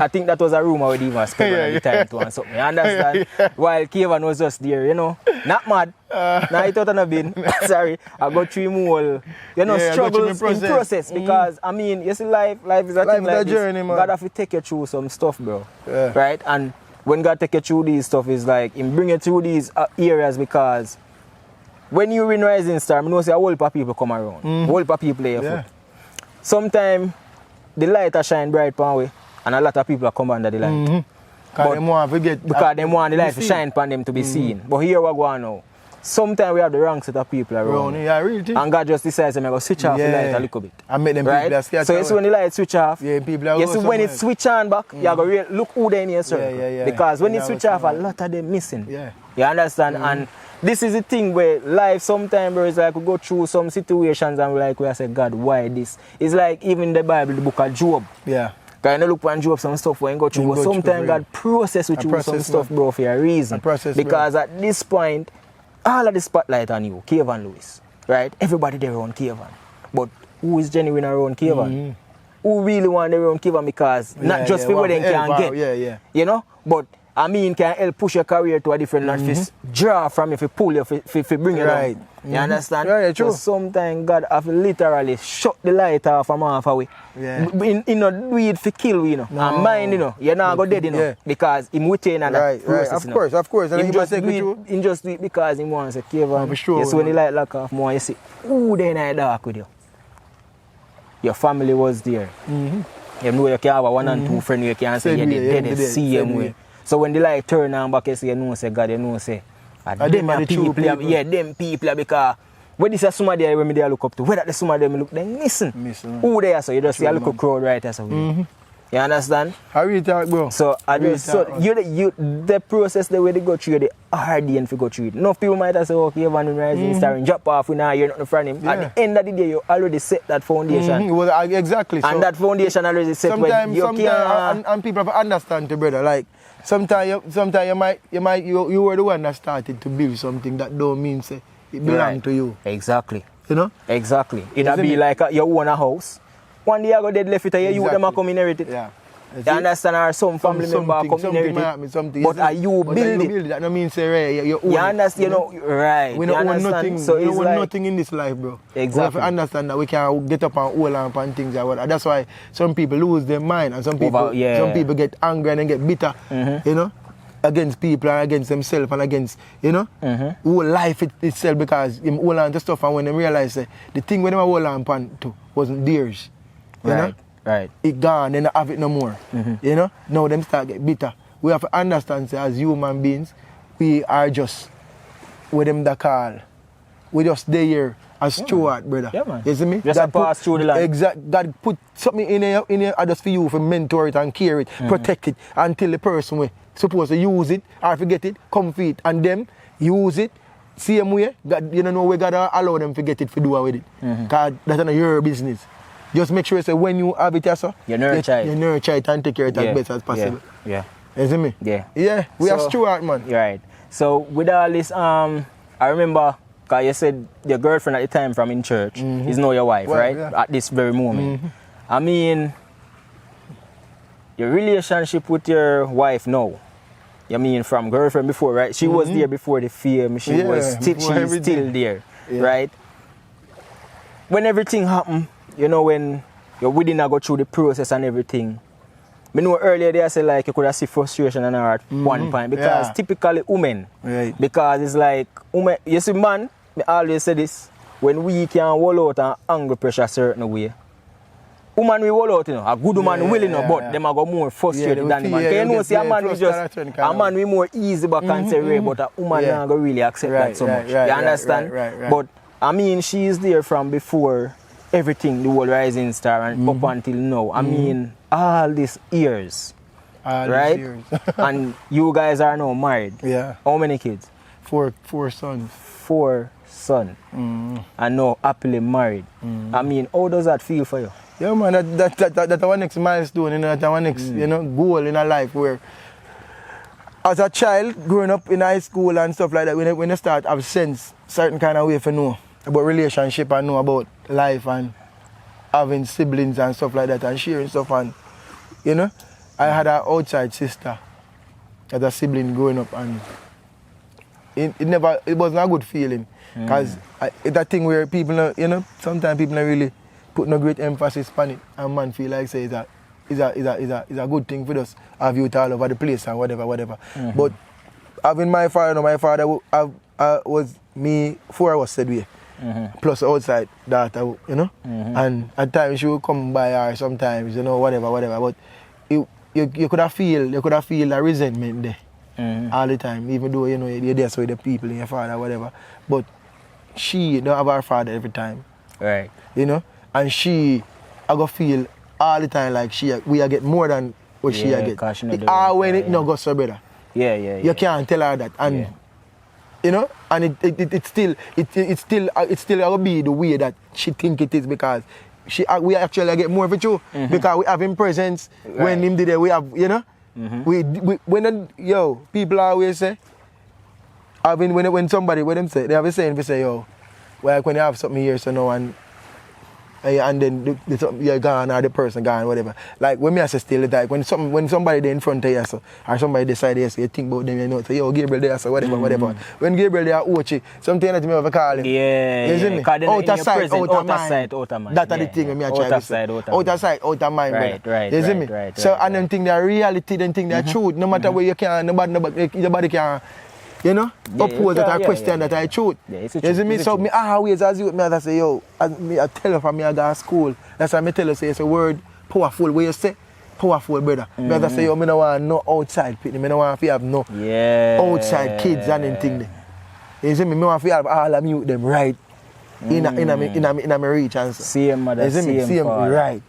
S1: think that was a rumor we even spread at the time to and something. You understand? While Kvon was just there, you know, not mad. Now it out on a bin. Sorry, I got through more, you know, struggles in process because I mean, you see, life is a thing like
S2: journey,
S1: this.
S2: man.
S1: God have to take you through some stuff, bro. Right? And when God take you through these stuff, is like Him bring you through these areas because when you win Rising Star, I know say a whole heap of people come around. A whole heap of people there foot. Sometimes the light a shine bright pan way and a lot of people come under the light.
S2: Because they want
S1: the light to shine upon them to be seen. But here we go now. Sometimes we have the wrong set of people around.
S2: Yeah, really.
S1: And God just decides to go switch off the light a little bit.
S2: And make them
S1: right?
S2: people scared.
S1: So you see when the light switch off,
S2: people are
S1: you see when it switch on back, you go look who they in your circle. Because when it switch off, a lot of them missing. You understand? And this is the thing where life sometimes is like we go through some situations and we say, God, why this? It's like even in the Bible, the book of Job.
S2: Yeah.
S1: Because you look at Job some stuff when you go through, but sometimes God process with you some stuff, bro, for a reason. Because at this point, all of the spotlight on you, Kvon Lewis, right? Everybody there around Kvon. But who is genuine around Kvon? Who really want their own Kvon because not just for what they can get. You know? But I mean, can help push your career to a different notch. If draw from you, if pull you, if bring you
S2: Right.
S1: down. You understand?
S2: Right, true.
S1: So sometimes God have literally shut the light off from half away.
S2: Yeah.
S1: You know, do it for kill, you know.
S2: No.
S1: And mind, you know, you're not go dead, you know.
S2: Yeah.
S1: Because him within and that
S2: Right,
S1: process,
S2: right. Of course. And
S1: him
S2: he
S1: just,
S2: take
S1: do
S2: it through.
S1: it, him just do it because he wants to Kvon.
S2: No, for sure,
S1: You see when the
S2: man.
S1: light lock off more, you see, ooh, they in the dark with you. Your family was there. You know you can have a one and two friends you can say
S2: Same
S1: you
S2: way,
S1: did
S2: yeah,
S1: see
S2: same
S1: him
S2: way.
S1: way. So when the light turn on back, you say, you know, say God, you know, say,
S2: them are the true people.
S1: yeah, them people, because when this is somebody when me they look up to, whether the somebody them look, then listen. Who they are, so you just see a little crowd right there. So you understand?
S2: How you talk, bro?
S1: So I just so the process the way they go through the hard and go through it. Enough people might have say, okay, Van Rising Star and drop off, we now hear nothing from him.
S2: Yeah.
S1: At the end of the day, you already set that foundation.
S2: Well, exactly.
S1: And
S2: So
S1: that foundation already set when you can.
S2: and people have to understand to brother. Like sometimes you were the one that started to build something that don't mean say it belong to you.
S1: Exactly.
S2: You know?
S1: Exactly. It'll be
S2: it?
S1: like you own a house. One day I go dead left it and you them a come inherit it.
S2: Yeah.
S1: You understand? Or some family member come inherit it. But are you build it?
S2: That don't mean say you own
S1: You
S2: it.
S1: understand? You know, right.
S2: We
S1: you
S2: don't own
S1: understand?
S2: nothing.
S1: So
S2: we
S1: it's
S2: don't own
S1: like,
S2: nothing in this life, bro.
S1: Exactly.
S2: We have to understand that we can get up and hold on and things like that. That's why some people lose their mind and some people get angry and then get bitter. You know, against people and against themselves and against, you know, whole life itself, because them hold on to stuff and when they realize that the thing when they hold on to wasn't theirs. You know?
S1: Right.
S2: It gone, they don't have it no more. You know? Now them start get bitter. We have to understand say, as human beings, we are just with them that call. We just there as steward, brother.
S1: Yeah, man.
S2: You see me?
S1: Just pass through the land.
S2: Exact. God put something in here just for you to mentor it and care it, protect it until the person we supposed to use it or forget it, come for it, and them use it. Same way, God, you know, we gotta allow them to get it for do with it. Because that's not your business. Just make sure say when you have it, so
S1: you nurture
S2: it and take care of it as best as possible.
S1: Yeah.
S2: You see me?
S1: Yeah.
S2: Yeah, we are steward, man.
S1: Right. So with all this, I remember, because you said your girlfriend at the time from in church is now your wife, right?
S2: Yeah.
S1: At this very moment. I mean, your relationship with your wife now, you mean from girlfriend before, right? She was there before the fame. She's still there, right? When everything happened, you know, when your wedding go through the process and everything, I know earlier they said like you could have see frustration in her at one point because typically women, because it's like women, you see man, I always say this, when we can wall out and anger pressure certain way, woman we wall out, you know, a good woman will, you know, but them are go more frustrated than the man. Because you know, see a man we just, a man we more easy back and say, but a woman not go really accept that so much. You understand? But I mean, she is there from before everything, the whole Rising Star and up until now. I mean, all these years, right? And you guys are now married.
S2: Yeah.
S1: How many kids?
S2: Four sons.
S1: 4 sons. And now happily married. I mean, how does that feel for you?
S2: Yeah, man, that's our next milestone, you know, that's our next, you know, goal in our life where as a child, growing up in high school and stuff like that, when you start have sense, certain kind of way to know about relationship and know about life and having siblings and stuff like that and sharing stuff and, you know, I had an outside sister as a sibling growing up and it wasn't a good feeling because it's that thing where people, you know, sometimes people don't really put no great emphasis on it and man feel like say it's a good thing for us have youth all over the place and whatever. But having my father was me 4 hours said way. Plus outside daughter, you know, and at times she would come by her sometimes, you know, whatever. But you could have feel a resentment there all the time, even though you know you're there with the people in your father, whatever. But she don't have her father every time,
S1: right?
S2: You know, and I go feel all the time like we are get more than what she get. When it no go so better.
S1: Yeah.
S2: You can't tell her that and. You know, and it's still gonna be the way that she think it is because we actually get more of it too because we have him presence when him did it. We have, you know, people always say, when somebody when them say they have a saying, we say yo, well when you have something here so now and and then you're gone or the person gone, whatever. Like when me I say still like when somebody there in front of you so, or somebody decide yes, you think about them, you know, say yo Gabriel there so whatever, whatever. When Gabriel there Ochi, something that me have a call him.
S1: Yeah.
S2: You see me? Out of sight, out of mind.
S1: Out of mind.
S2: That's the thing me I try to say. Out of sight, out of mind.
S1: Right.
S2: You see me? So and them think they're reality, them think they're truth. No matter where you can, nobody can. You know, oppose that I question that I truth. You see me? So me always as you me I say yo, me I tell you from me I go to school. That's why me tell you say it's a word powerful. Where you say powerful, brother. Me I say yo, me no want no outside people. Me no want to have no outside kids and anything there. You see me? Me want to have all of you them right. In a reach and so.
S1: Same mother, same
S2: right.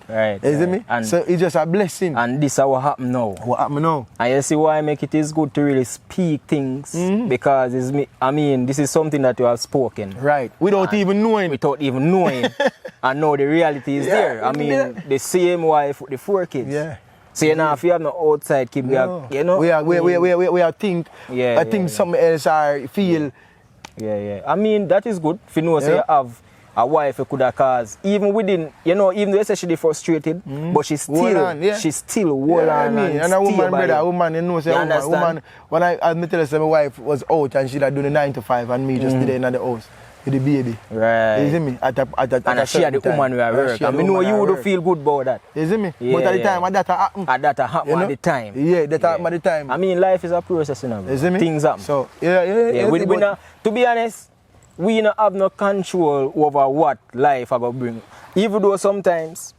S2: You see me? And so it's just a blessing.
S1: And this is what happen now.
S2: What happen now?
S1: And you see why I make it is good to really speak things because it's me. I mean, this is something that you have spoken.
S2: Right. Without even knowing.
S1: And now the reality is there. I mean, the same wife with the 4 kids.
S2: Yeah.
S1: So you know, if you have no outside kid, we have, you know.
S2: We are think. I think something else I feel.
S1: Yeah. I mean, that is good. If you know, say you have a wife who could have caused, even within, you know, even though she's frustrated, but she's still hold on.
S2: And a woman, brother, a woman, you know, say a woman, when I tell you, say my wife was out and she had done the 9 to 5 and me just did it in the house with the baby.
S1: Right.
S2: You see me?
S1: And she had the woman who work. And I know you would feel good about that.
S2: You see me? But at the time, that happened.
S1: That happened at the time.
S2: Yeah, that happened at the time.
S1: I mean, life is a process, you know.
S2: You see me?
S1: Things happen.
S2: So,
S1: to be honest, we don't have no control over what life are going to bring. Even though sometimes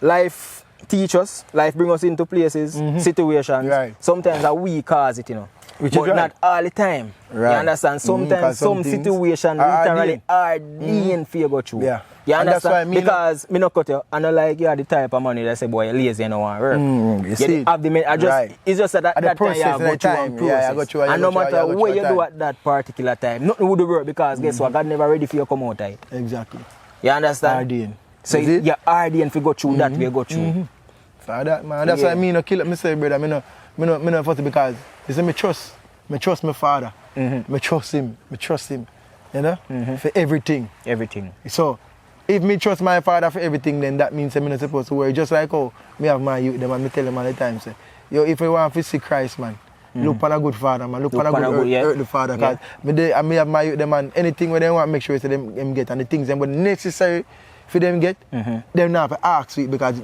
S1: life teach us, life bring us into places, situations. Right. Sometimes we cause it, you know. But not all the time. Right. You understand? Sometimes some situations literally are being for you go through.
S2: Yeah.
S1: You understand? Because me not cut you, and I like you are the type of money that say, boy, you're lazy, you don't want to work.
S2: You see?
S1: It's just that time you go through one process. And no matter what you do at that particular time, nothing would work because guess what? God never ready for you to come out of it.
S2: Exactly.
S1: You understand?
S2: RDN.
S1: So you're RDN to go through that way go through.
S2: For that, man. That's why I mean, no kill up myself, brother. Me no fuss because you see, me trust my father. Me trust him. You know? For everything. So, if me trust my father for everything, then that means I'm not supposed to worry. Just like how me have my youth, them and me tell them all the time, say, yo, if you want to see Christ, man, look for a good father, man. Look for a good earthly father. Because me have my youth, them and anything where they want, make sure so them get. And the things them necessary for them get, them not have to ask for it because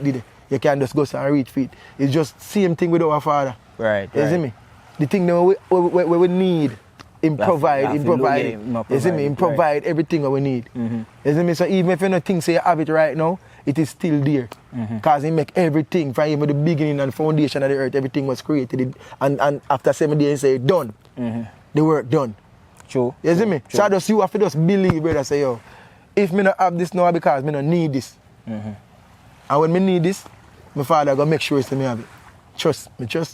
S2: you can't just go and reach for it. It's just same thing with our father.
S1: Right.
S2: You see me? The thing that we need, provide. You see me? Provide everything that we need. You see me? So even if you don't think say you have it right now, it is still there. Because he make everything from even the beginning and foundation of the earth, everything was created. And after 7 days, say done. The work done.
S1: True.
S2: You see me? So just you have to just believe, brother, say yo, if me not have this now because me don't need this. And when me need this, my father gonna make sure it's me have it. Trust.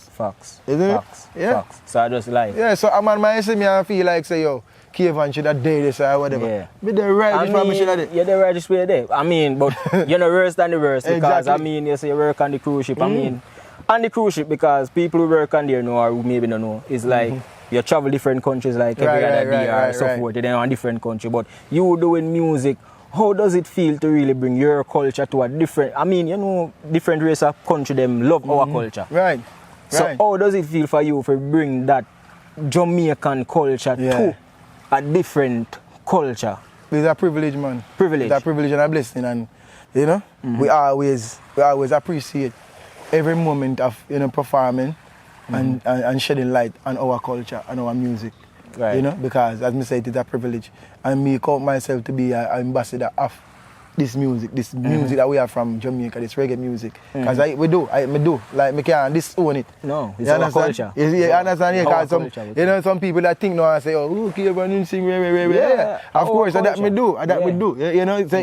S1: Facts.
S2: Isn't it?
S1: Yeah. Facts. So I just like.
S2: Yeah, so a man might see me and feel like say yo, Kvon should have did this or whatever. Yeah. But the right is should have did.
S1: Yeah, the right is where there. I mean, but you're not worse than the worst because
S2: exactly.
S1: I mean you say you work on the cruise ship. I mean on the cruise ship because people who work on there know or who maybe don't know. It's like you travel different countries like every other day or so forth. You're on different country. But you doing music. How does it feel to really bring your culture to a different, I mean, you know, different race of country, them love our culture.
S2: Right.
S1: So how does it feel for you to bring that Jamaican culture to a different culture?
S2: It's a privilege, man.
S1: Privilege.
S2: It's a privilege and a blessing. And, you know, we always appreciate every moment of, you know, performing and shedding light on our culture and our music. Right. You know, because as I say, it is a privilege. And me count myself to be an ambassador of this music that we have from Jamaica, this reggae music. Because me do, like me can't disown it.
S1: No, it's our culture.
S2: You understand? You know, some people that think now and say, oh, Kvon sing, of course, that me do. You know, so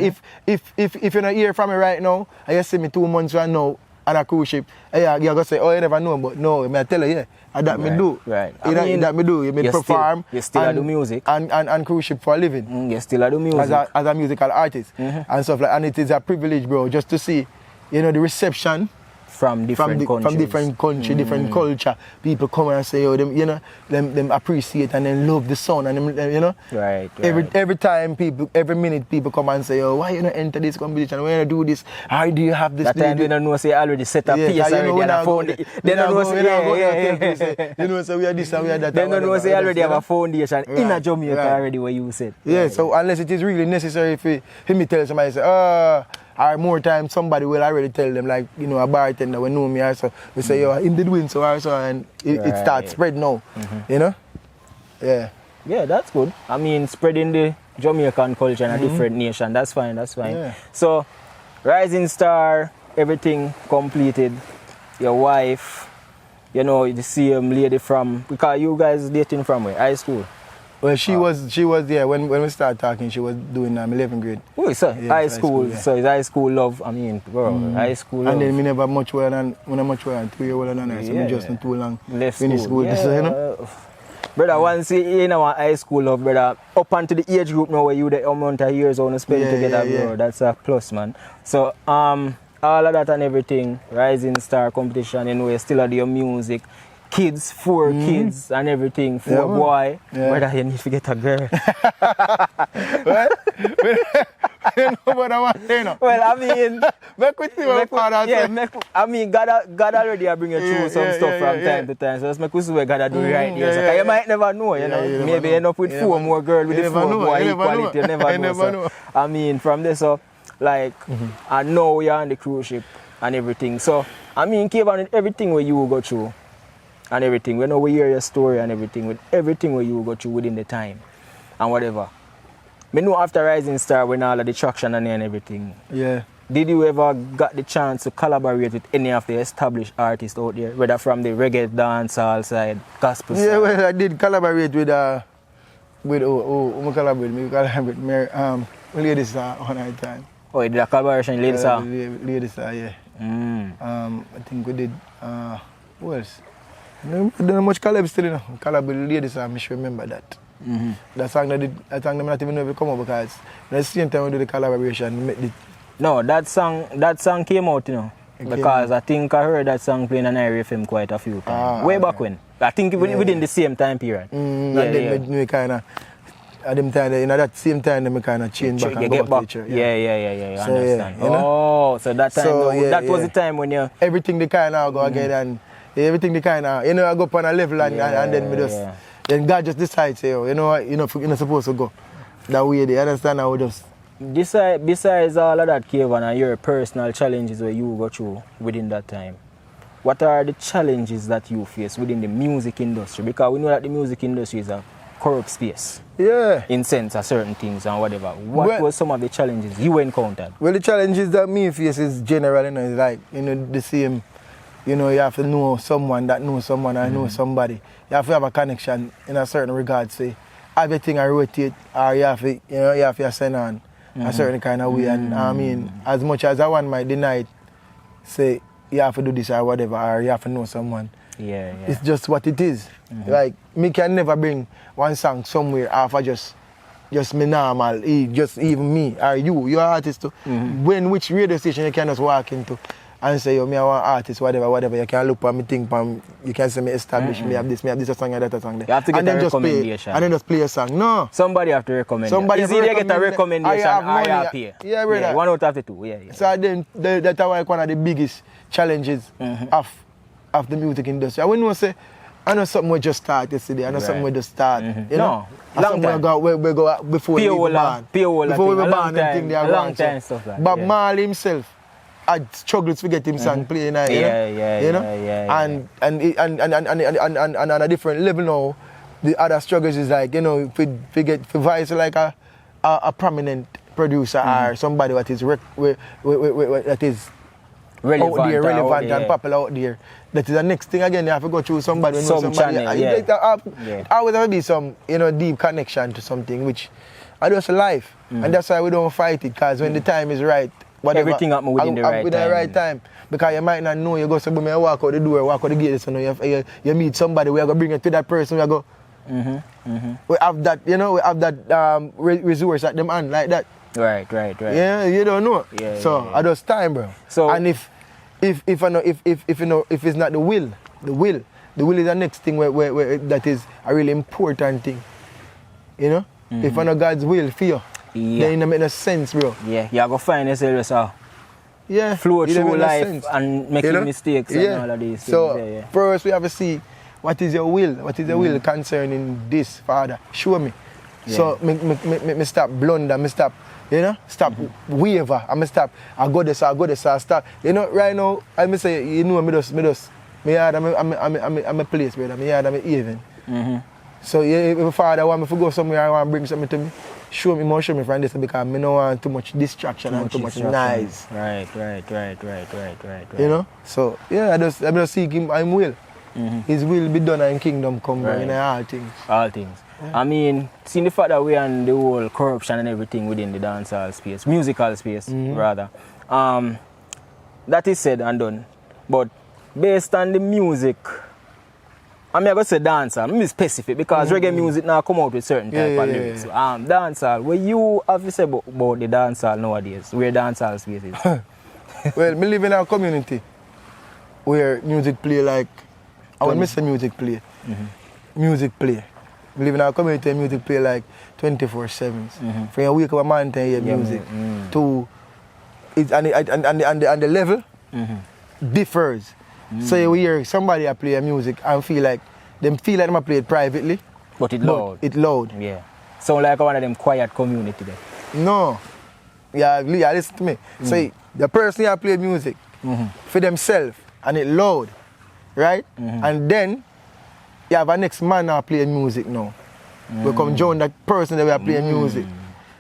S2: if you're not hear from me right now, and you see me 2 months right now on a cruise ship, you're going to say, oh, you never know, but no, I tell you, that me do.
S1: Right.
S2: That me do. You perform.
S1: You still do music.
S2: And cruise ship for a living.
S1: You still do music.
S2: As a musical artist. And stuff like and it is a privilege, bro, just to see, you know, the reception
S1: from different countries.
S2: From different country, different culture. People come and say, them, you know, them appreciate and then love the sound and them, you know.
S1: Right.
S2: Every time every minute people come and say, why you not enter this competition? Why you not do this? How do you have this?
S1: That time they don't know say already set up piece already and I found it. They don't know say
S2: you know, so we are this and we are that.
S1: They don't know say already have a foundation in a Jamaica already where you said.
S2: Yeah, so unless it is really necessary for me tell somebody say, or more time somebody will already tell them, like, you know, a bartender will know me also. We say, yo, him did win so also, and it starts spread now. You know? Yeah.
S1: Yeah, that's good. I mean, spreading the Jamaican culture in a different nation, that's fine.
S2: Yeah.
S1: So, Rising Star, everything completed. Your wife, you know, the same lady from, because you guys dating from where? High school?
S2: Well, she was yeah. When we started talking, she was doing 11th grade.
S1: Oh, so
S2: yeah,
S1: high school.
S2: yeah.
S1: So it's high school love. I mean, bro, high school love.
S2: And then we never much more than 2 years older than her. So we just not too long.
S1: Left
S2: finish school.
S1: Yeah.
S2: So, you know?
S1: Brother, once you know high school love, brother, up until the age group now where you the amount of years on spend together, bro, that's a plus, man. So all of that and everything, Rising Star competition, you know, you still have your music. Kids, 4 kids and everything, 4 boy. Whether you need to get a girl.
S2: What? You know what I want to say now?
S1: Well, I mean,
S2: I
S1: mean, God already bring you through some stuff from time to time. So let's make us see what God do right here. So you might never know, you know. Maybe end up with 4 more girls with the 4 boy equality. You never know. I mean, from this up, like, and now you're on the cruise ship and everything. So, I mean, Kvon, everything where you go through. And everything. We know we hear your story and everything, with everything where you go through within the time and whatever. Me know after Rising Star when all of the traction and everything.
S2: Yeah.
S1: Did you ever got the chance to collaborate with any of the established artists out there, whether from the reggae dancehall side, gospel side?
S2: Yeah, well, I did collaborate with we collaborate with Mary, Ladies on our time.
S1: Oh, you did a collaboration with Ladies?
S2: Ladies, yeah. I think we did who else? I don't know much collab still, you know. Collab with Ladies, I should remember that. That song I not even know if it come up because at the same time we do the collaboration.
S1: No, that song came out, you know. Because I think I heard that song playing on Area FM quite a few times. Way back when. I think within the same time period.
S2: We kind of, at them time, in that same time, we kind of change back and go back to each other.
S1: Yeah,
S2: so,
S1: understand.
S2: You know?
S1: So that time, that was the time when you...
S2: Everything they kind of go again and everything they kind of, you know, I go up on a level and then we just, then God just decides, say, you know what, you're not supposed to go that way. They understand how we just...
S1: Besides all of that, Kvon, and your personal challenges where you go through within that time, what are the challenges that you face within the music industry? Because we know that the music industry is a corrupt space.
S2: Yeah.
S1: In sense of certain things and whatever. What were some of the challenges you encountered?
S2: Well, the challenges that me face is general, you know, it's like, you know, the same, you know, you have to know someone that knows someone and know somebody. You have to have a connection in a certain regard, say, everything I rotate, or you have to send on a certain kind of way. And I mean, as much as I one might deny it, say, you have to do this or whatever, or you have to know someone.
S1: Yeah.
S2: It's just what it is. Like, me can never bring one song somewhere after just me normal, just even me or you're an artist too. Which radio station you can just walk into and say, yo, me I want artist, whatever. You can look for me, think for you can say me establish, me have this song and that song there.
S1: You have to get a recommendation.
S2: And then just play a song. No.
S1: Somebody have to recommend it. It's either you get a recommendation or you have pay.
S2: Yeah, brother.
S1: One out of the two, yeah.
S2: So then, that's one of the biggest challenges of the music industry. I wouldn't say, I know something we just start yesterday. I know something we just start. You know?
S1: Long time.
S2: We go before we were born. Before we were born and things they are
S1: long time stuff like
S2: Bob Marley himself had struggles to get him song playing. And on a different level now, the other struggles is like, you know, if we get voice like a prominent producer or somebody that is that is relevant and popular out there. That is the next thing again. You have to go through somebody. Always have to be some, you know, deep connection to something, which I just life, and that's why we don't fight it. Because when the time is right, whatever,
S1: everything happen within the right time.
S2: Because you might not know. You go somewhere, you walk out the door, walk out the gate. So you meet somebody. We are gonna bring it to that person. We are go. We have that, you know, we have that resource at them hand like that.
S1: Right.
S2: Yeah, you don't know. So I just time, bro. So and if if I know if you know if it's not the will is the next thing where that is a really important thing. You know? If I know God's will for you, then it make no sense, bro.
S1: Yeah, you go find yourself so flow through life and making mistakes and all of these things.
S2: So first we have to see what is your will? What is your will concerning this, Father? Show me. So me stop blunder, me stop, you know, stop waver, and me stop. I go this, I stop. You know, right now, I me say, you know, me yard, I'm a place, brother. Me yard, I'm a even. So if Father want me to go somewhere, I want to bring something to me, show me from this because I don't want too much distraction and too much noise.
S1: Right.
S2: You know? So I just seek him, I'm will. His will be done and kingdom come in all things.
S1: All things. Yeah. I mean, seeing the fact that we are in the whole corruption and everything within the dancehall space, musical space rather, that is said and done. But based on the music, I'm going to say dancehall, I'm be specific because reggae music now come out with certain type of lyrics. Dancehall, what you have to say about the dancehall nowadays, where dancehall space is?
S2: Well, me live in a community where music play like, I want to say music play. Music play. We live in a community where music play like 24/7. From a week of a man to hear music. To it and the level differs. So you hear somebody play a music and feel like them play it privately.
S1: But it loud.
S2: It loud.
S1: Yeah. Sound like one of them quiet community there.
S2: No. Yeah, listen to me. So the person who play music for themselves and it loud. Right? And then you have a next man now playing music now. We come join that person that we are playing music.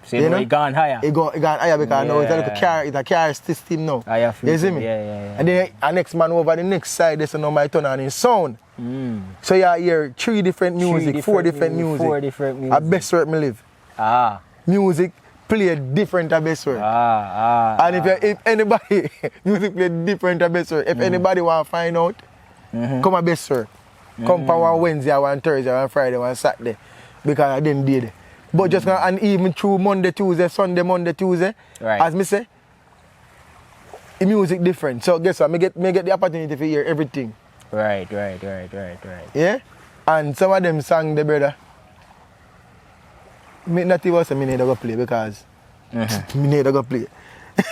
S1: So you know, he gone higher.
S2: He gone higher because now it's a car system now. You see me?
S1: Yeah.
S2: And then a next man over the next side, this now my turn on in sound. So you hear 3 different music, 4 different music.
S1: 4 different music.
S2: A best work me live. Music play different at best work. And if anybody music play different at best work, if anybody want to find out, come at best work. Come for one Wednesday, one Thursday, one Friday, one Saturday. Because I didn't do it. But just and even through Monday, Tuesday, Sunday, Monday, Tuesday, as me say, the music different. So guess what? Me get the opportunity to hear everything.
S1: Right.
S2: Yeah? And some of them songs, the brother, me not even say me need to go play because me need to go play.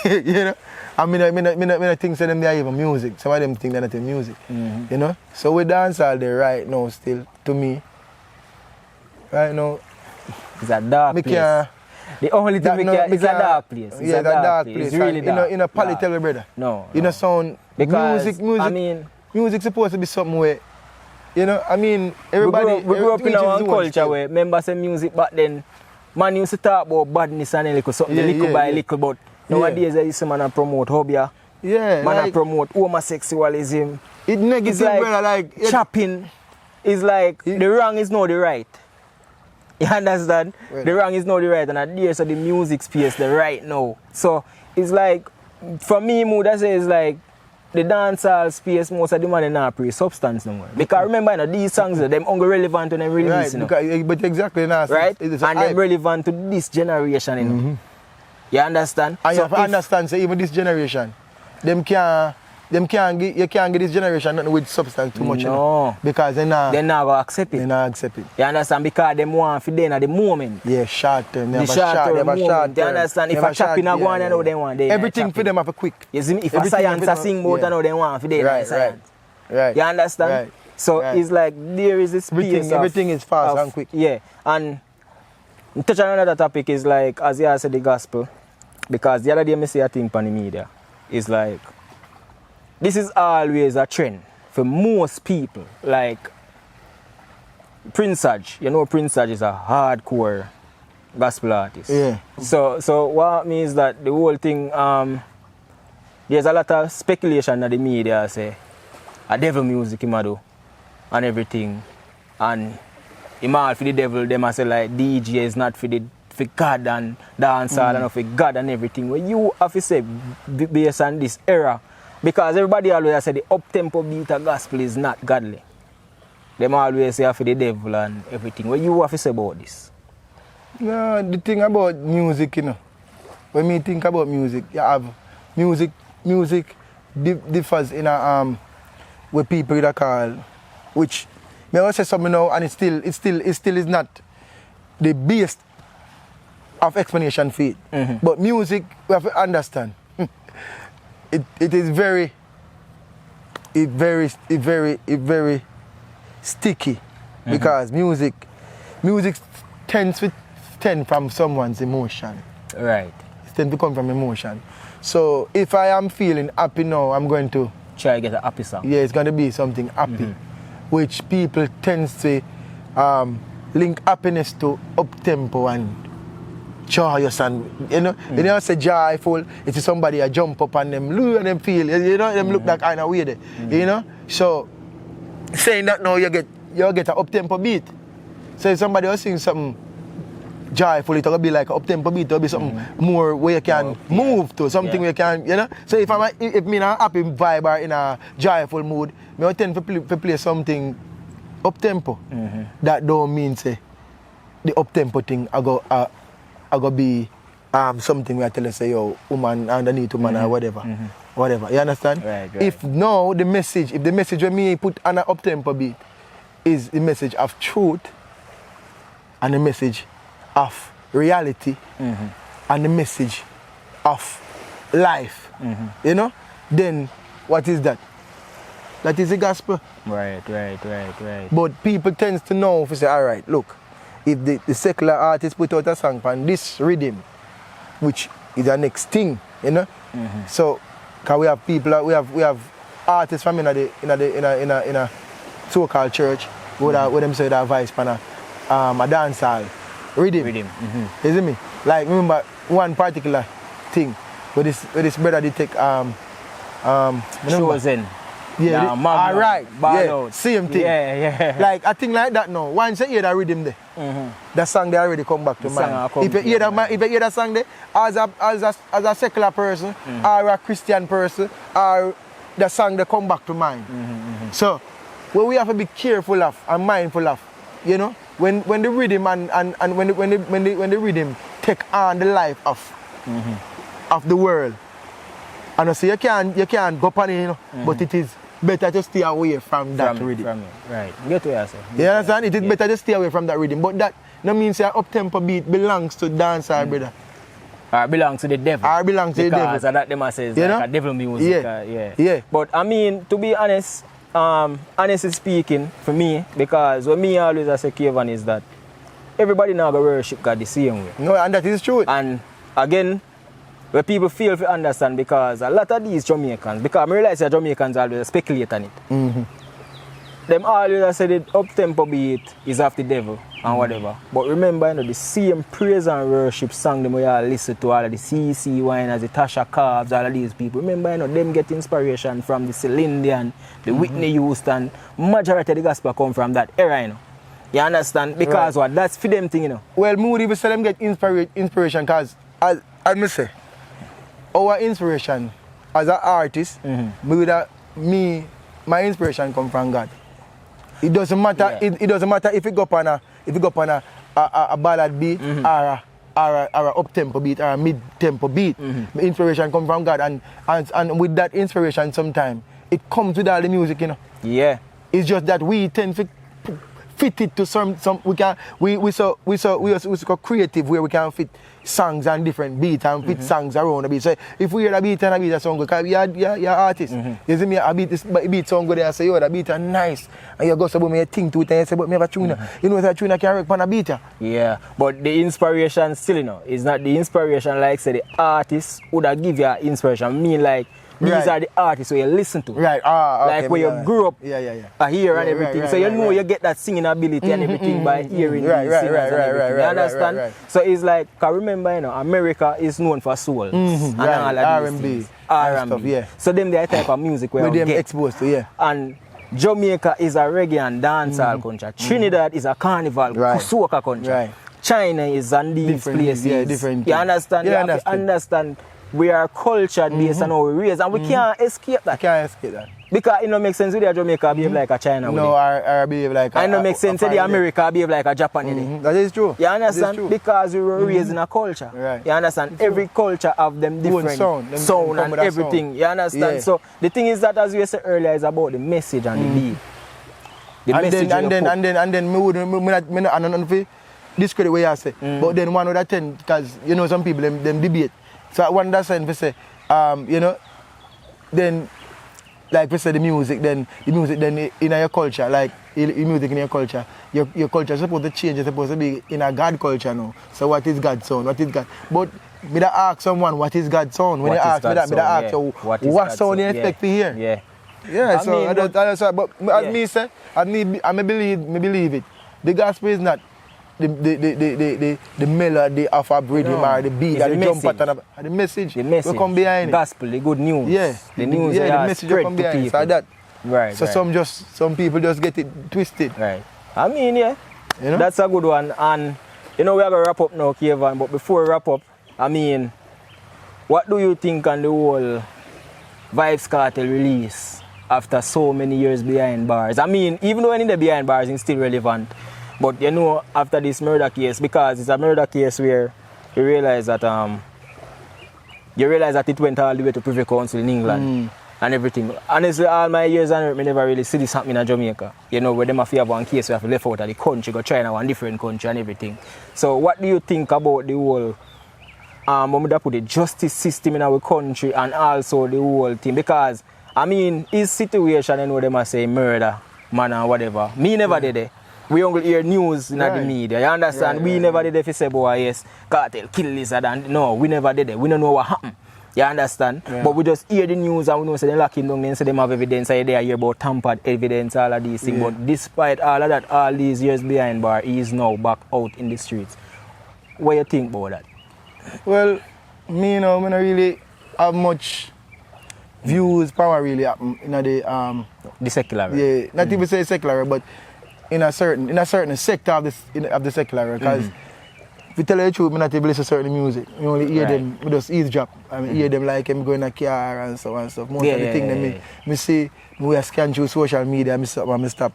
S2: You know? I mean, think say them they are even music. Some of them think they're not even music. You know? So we dance all day right now still, to me. Right now.
S1: It's a dark place. The only thing it's a dark place. It's a dark place. It's really dark.
S2: You know, Polly tell me, brother.
S1: No.
S2: You know, sound
S1: because
S2: music.
S1: I mean,
S2: music supposed to be something where, you know, I mean, everybody.
S1: We grew up in our own culture where members say music back then, man used to talk about badness and little by little, but nowadays I used to man promote hobby. Man like, promote homosexualism.
S2: It negative,
S1: like,
S2: brother, like
S1: chopping. It's like the wrong is not the right. You understand? Right. The wrong is not the right, and at so the music space the right now. So it's like, for me, I say it's like the dancehall space, most of the money not pre substance no more. Because remember, you know, these songs are them only relevant when they release.
S2: Right,
S1: you know?
S2: because, but exactly now.
S1: Right? And they're relevant to this generation. You know? You understand?
S2: And so you have to understand, so even this generation, you can't get this generation nothing with substance too much.
S1: No.
S2: You know? Because they're not going
S1: to accept it.
S2: They're not accept it.
S1: You understand? Because they want for them at the moment.
S2: Yeah, short term.
S1: The short term. You understand? If a chopping a go on, you know they want.
S2: Everything for them have a quick.
S1: You see me? If a science a sing about, you know they want for them.
S2: Right.
S1: You understand?
S2: Right.
S1: So it's like there is this space
S2: everything is fast and quick.
S1: Yeah. And touch on another topic is like, as you said, the gospel. Because the other day I see a thing on the media. It's like, this is always a trend for most people. Like, Prince Saj, you know Prince Saj is a hardcore gospel artist.
S2: Yeah.
S1: So what means that the whole thing, there's a lot of speculation in the media, say, a devil music him do and everything. And him all for the devil, them say like DJ is not for God and dancehall and for God and everything. Well, you have to say based on this era. Because everybody always say the up-tempo beat of gospel is not godly. Them always say for the devil and everything. What you have to say about this?
S2: No, the thing about music, you know. When me think about music, you have music differs in a what people would call, which may I say something now, and it still is not the base of explanation for it. But music, we have to understand. it is very sticky because music tends to stem from someone's emotion.
S1: Right.
S2: It tends to come from emotion. So if I am feeling happy now, I'm going to
S1: try to get a happy song.
S2: Yeah, it's going to be something happy, which people tend to link happiness to up-tempo and joyous and, you know, when you say joyful, it's somebody a jump up and them look and them feel, you know, them look that kind of way there, you know. So saying that now you get an up-tempo beat. So if somebody else sing something joyful, it'll be like an up-tempo beat, it'll be something more where you can move to, something where you can, you know. So if I'm in a happy vibe or in a joyful mood, I tend to play something up-tempo. That don't mean say the up-tempo thing I go be something where I tell us say, yo, woman underneath woman or whatever. Whatever. You understand?
S1: Right.
S2: If now the message when me put on an up-tempo beat is the message of truth and the message of reality and the message of life, you know, then what is that? That is the gospel.
S1: Right.
S2: But people tend to know if you say, all right, look, if the secular artist put out a song on this rhythm, which is the next thing, you know. So, cause we have people, we have artists from in a so-called church, where them say that vice pan a dancehall rhythm. You see me? Like remember one particular thing where this brother did take
S1: Chosen.
S2: Yeah, all right.
S1: Yeah,
S2: same thing.
S1: Yeah.
S2: Like a thing like that now. Once you hear that rhythm there, that song they already come back to mind. If you hear that song there, as a secular person or a Christian person, or the song they come back to mind. So what we have to be careful of and mindful of, you know, when the rhythm and when the rhythm take on the life of the world. And so you can't go on it, you know, but it is better to stay away from that rhythm.
S1: Right. Get to yourself.
S2: You understand? It is better to stay away from that rhythm. But that no means that up-tempo beat belongs to dancehall, brother.
S1: Or belongs to the devil.
S2: Or belongs to the devil.
S1: Because that them says
S2: you
S1: like
S2: know?
S1: a devil music.
S2: Yeah.
S1: But I mean, to be honest, honestly speaking, for me, because what me always say, Kvon, is that everybody now go worship God the same way.
S2: No, and that is true.
S1: And again, where people feel to understand, because a lot of these Jamaicans, because I realize that Jamaicans always speculate on it. Them always say the up-tempo beat is of the devil and whatever. But remember, you know, the same praise and worship song them we all listen to, all of the CC Winers, the Tasha Cobbs, all of these people. Remember, you know, them get inspiration from the Celine Dion, the Whitney Houston. Majority of the gospel come from that era, you know. You understand? Because what? That's for them thing, you know.
S2: Well, Moody will say them get inspiration because, as I say, our inspiration as an artist, my inspiration come from God. It doesn't matter. It doesn't matter if you go up on a ballad beat or a up-tempo beat or a mid-tempo beat. My inspiration come from God, and with that inspiration, sometimes it comes with all the music, you know.
S1: Yeah.
S2: It's just that we tend to fit it to some we so creative where we can fit songs and different beats and fit songs around a beat. So if we hear a beat and a beat a song good, because you're artists. You see me, a beat song good, and I say, yo, that beat are nice. And you go say, but me think to it and you say, but me have a tune. You know that tune can work on a beat.
S1: Yeah, but the inspiration still, you know, is not the inspiration like say the artist would have give you inspiration. I mean like these are the artists where you listen to.
S2: Right. Okay,
S1: like where you grew up hear and everything. So you know you get that singing ability and everything by hearing these singers and everything. You understand?
S2: Right.
S1: So it's like, cause remember, you know, America is known for soul and all of these R&B.
S2: Yeah.
S1: So them the type of music where
S2: them
S1: get
S2: exposed to,
S1: And Jamaica is a reggae and dancehall country. Trinidad is a carnival, soca country.
S2: Right.
S1: China is on these places.
S2: Yeah, different.
S1: You understand? You have to understand we are culture based on how we raise, and we can't escape that.
S2: Can't escape that.
S1: Because it don't make sense with the Jamaica behave like a China.
S2: No, I behave like a...
S1: And it don't make sense with the America behave like a Japan.
S2: That is true.
S1: You understand? Because we were raised in a culture.
S2: Right.
S1: You understand? Every culture have them different sound and everything. You understand?
S2: Yeah.
S1: So the thing is that, as we said earlier, is about the message and the beat.
S2: And then me not discredit what you say. But then one out of 10, because you know some people them debate. So one that saying we say, you know, then like we say the music then in your culture, like the music in your culture is supposed to change, it's supposed to be in a God culture now. So what is God's sound? What is God? But me da ask someone what is God's sound. When you ask me that, me da ask you what sound you expect to hear.
S1: Yeah.
S2: Yeah, but as me say, I believe it. The gospel is not the melody of a rhythm or the beat or the jump pattern. The message will come behind it.
S1: Gospel, the good news.
S2: Yeah,
S1: the news.
S2: Yeah, the message will come behind it. So that.
S1: Right.
S2: So some people just get it twisted.
S1: Right. I mean, yeah,
S2: you know?
S1: That's a good one. And you know we are gonna wrap up now, Kvon. But before we wrap up, I mean, what do you think on the whole Vybz Kartel release after so many years behind bars? I mean, even though in the behind bars, it's still relevant. But you know, after this murder case, because it's a murder case where you realize that it went all the way to Privy Council in England and everything. Honestly, all my years on earth, I never really see this happening in Jamaica. You know, where them have one case we have to left out of the country, go China, one different country and everything. So what do you think about the whole when we put the justice system in our country and also the whole thing? Because I mean, his situation, you know, them must say murder, man or whatever. Me never did it. We only hear news in the media, you understand? We never did it if you say, boy, yes, Kartel kill this and no, we never did it. We don't know what happened. You understand? Yeah. But we just hear the news and we know say they lock him down, then say they have evidence, and they hear about tampered evidence, all of these things. But despite all of that, all these years behind bar, he is now back out in the streets. What do you think about that?
S2: Well, me, you know, I don't really have much views, power really happen in
S1: the secular.
S2: Yeah, not even say secular, but in a certain sector of the secular. Because if you tell you the truth, I not even listen to certain music. You only hear them, we just eavesdrop. I mean, hear them like them going in a car and so on and stuff. Most of the things me see, we scan through social media, I stop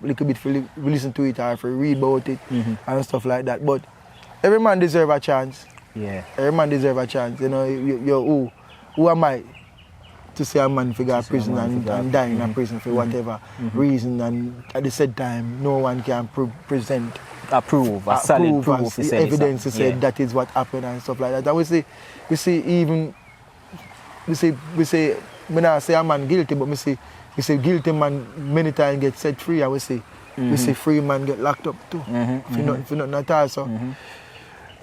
S2: a little bit for listen to it or for read about it and stuff like that. But every man deserves a chance. Yeah. Every man deserves a chance. You know, who am I to say a man to go to prison and die in a prison for whatever reason, and at the same time no one can present
S1: solid proof
S2: evidence to say that is what happened and stuff like that. And we say when I say a man guilty, but we say guilty man many times get set free, and we say free man get locked up too. If you not at all. So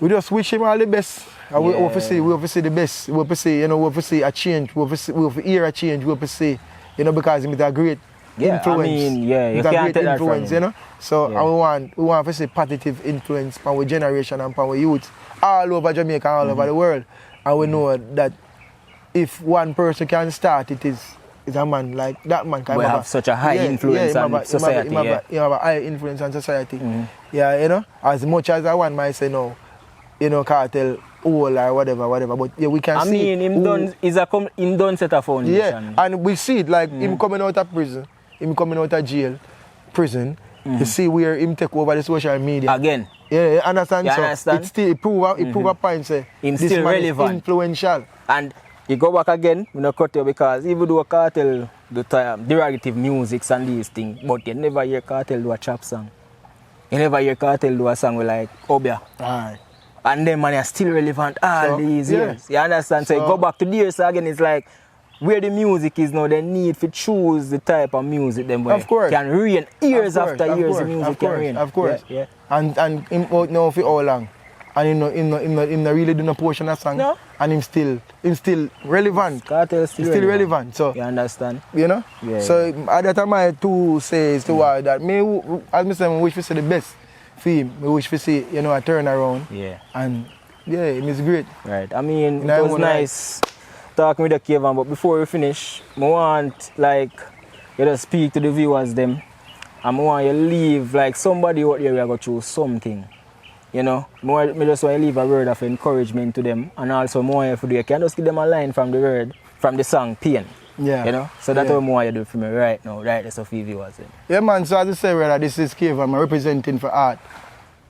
S2: we just wish him all the best. And we hope to see the best. We hope to see, you know, we hope to see a change. We hope to hear a change. We hope to see, you know, because he's a great influence.
S1: I mean, you can't take that from him.
S2: You know. So we want to see positive influence for our generation and for our youth all over Jamaica, all over the world. And we know that if one person can start, it is a man like that man.
S1: We have such a high influence on society.
S2: He have a high influence on society. Yeah, you know, as much as I one might say no, you know, Kartel all or whatever, but yeah, we can see.
S1: I mean, him done set a foundation.
S2: Yeah, and we see it like him coming out of prison, him coming out of jail, prison. You see where him take over the social media
S1: again.
S2: Yeah, you understand?
S1: You
S2: so
S1: understand?
S2: It still prove a point say
S1: him
S2: this
S1: still
S2: man
S1: relevant,
S2: is influential.
S1: And you go back again, you know, cut you because even though Kartel the derogative musics and these things, but you never hear Kartel do a trap song. You never hear Kartel do a song with like Obia.
S2: Aye.
S1: And then man is still relevant all these years. You understand? So you go back to the years again, it's like where the music is now, they need to choose the type of music them where can reign years after years the music can reign.
S2: Of course.
S1: Yeah.
S2: And him out now for how long? And him not really doing a portion of song.
S1: No.
S2: And him still relevant.
S1: Kartel
S2: still relevant. So
S1: you understand?
S2: You know?
S1: Yeah.
S2: So at that time I too says to her that me as I say, I wish to see the best for him. I wish to see, you know, a turnaround.
S1: Yeah.
S2: And yeah, it is great.
S1: Right. I mean, it was nice talking with the Kvon, but before we finish, I want like you to speak to the viewers them, and I want you to leave like somebody out there will go through something. You know, I just want to leave a word of encouragement to them, and also more if you can just give them a line from the song Pain.
S2: Yeah.
S1: You know? So that's
S2: Yeah.
S1: what more you do for me right now, right? That's what viewers saying.
S2: Yeah, man, so as I say, brother, this is Kvon. I'm representing for art,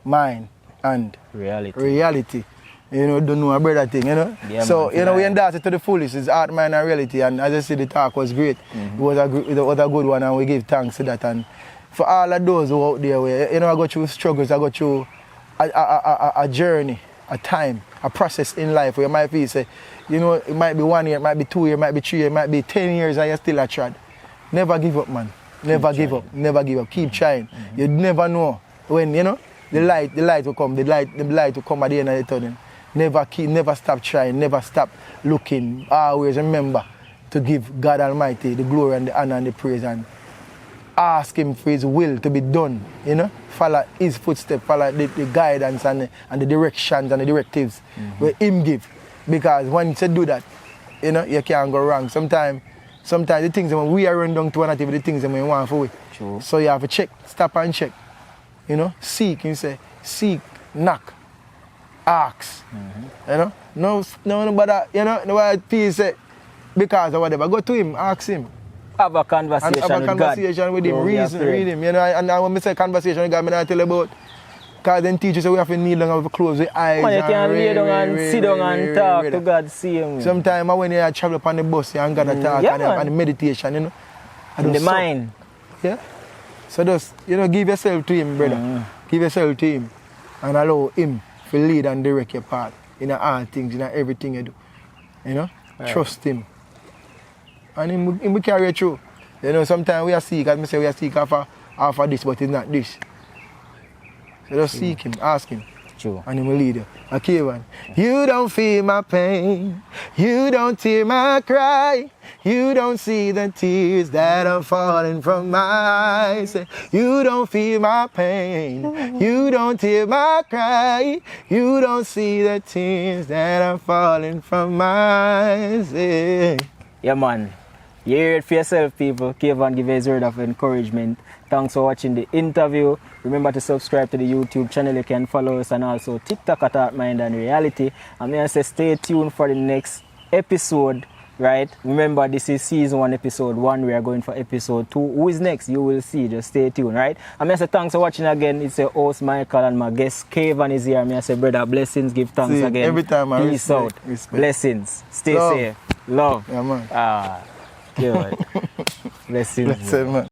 S2: mind, and
S1: Reality.
S2: You know, don't know a brother thing, you know?
S1: Yeah,
S2: so,
S1: man,
S2: you know, we
S1: yeah.
S2: endorse it to the fullest. It's art, mind, and reality. And as I said, the talk was great. It was a good one, and we give thanks to that. And for all of those who are out there, where, you know, I go through struggles, I go through a journey, a time, a process in life where you might feel, say, you know, it might be 1 year, it might be 2 years, it might be 3 years, it might be 10 years, and you're still a trad. Never give up, man. Never give up. Never give up. Keep trying. You never know when, you know, the light will come. The light will come at the end of the tunnel. Never stop trying. Never stop looking. Always remember to give God Almighty the glory and the honor and the praise, and ask Him for His will to be done. You know, follow His footsteps, follow the guidance and the directions and the directives where Him give. Because once you do that, you know, you can't go wrong. Sometimes the things that we are run down to, are not even the things that we want for.
S1: True.
S2: So you have to check, stop and check. You know, seek, you say, seek, knock, ask. You know, no, but you know, what people say, because of whatever, go to Him, ask Him.
S1: Have a conversation
S2: and have a conversation with Him, read Him. You know, and when I say conversation with God, I tell you about, because then teachers say we have to kneel down and close the eyes.
S1: Man, you can lay down and sit down and talk to God, see Him.
S2: Sometimes when you travel up on the bus and God talk and the meditation, you know.
S1: In the mind.
S2: Yeah. So just, you know, give yourself to Him, brother. Give yourself to Him and allow Him to lead and direct your path in all things, in everything you do. You know? Right. Trust Him. And Him will carry you through. You know, sometimes we are seek, as I say, we are seek after this, but it's not this. So just seek Him, ask Him.
S1: True.
S2: And He will lead you. Okay, man. You don't feel my pain. You don't hear my cry. You don't see the tears that are falling from my eyes. You don't feel my pain. You don't hear my cry. You don't see the tears that are falling from my eyes.
S1: Yeah, man. You hear it for yourself, people. Kvon give his word of encouragement. Thanks for watching the interview. Remember to subscribe to the YouTube channel. You can follow us, and also TikTok at Art, Mind and Reality. I'm going to say stay tuned for the next episode, right? Remember, this is season 1, episode 1. We are going for episode 2. Who is next? You will see. Just stay tuned, right? I'm going to say thanks for watching again. It's your host, Michael, and my guest, Kvon, is here. I'm going to say, brother, blessings. Give thanks again.
S2: Every time, man.
S1: Peace out. Blessings. Stay safe. Love.
S2: Yeah, man.
S1: Good. Blessings.
S2: Blessed, man.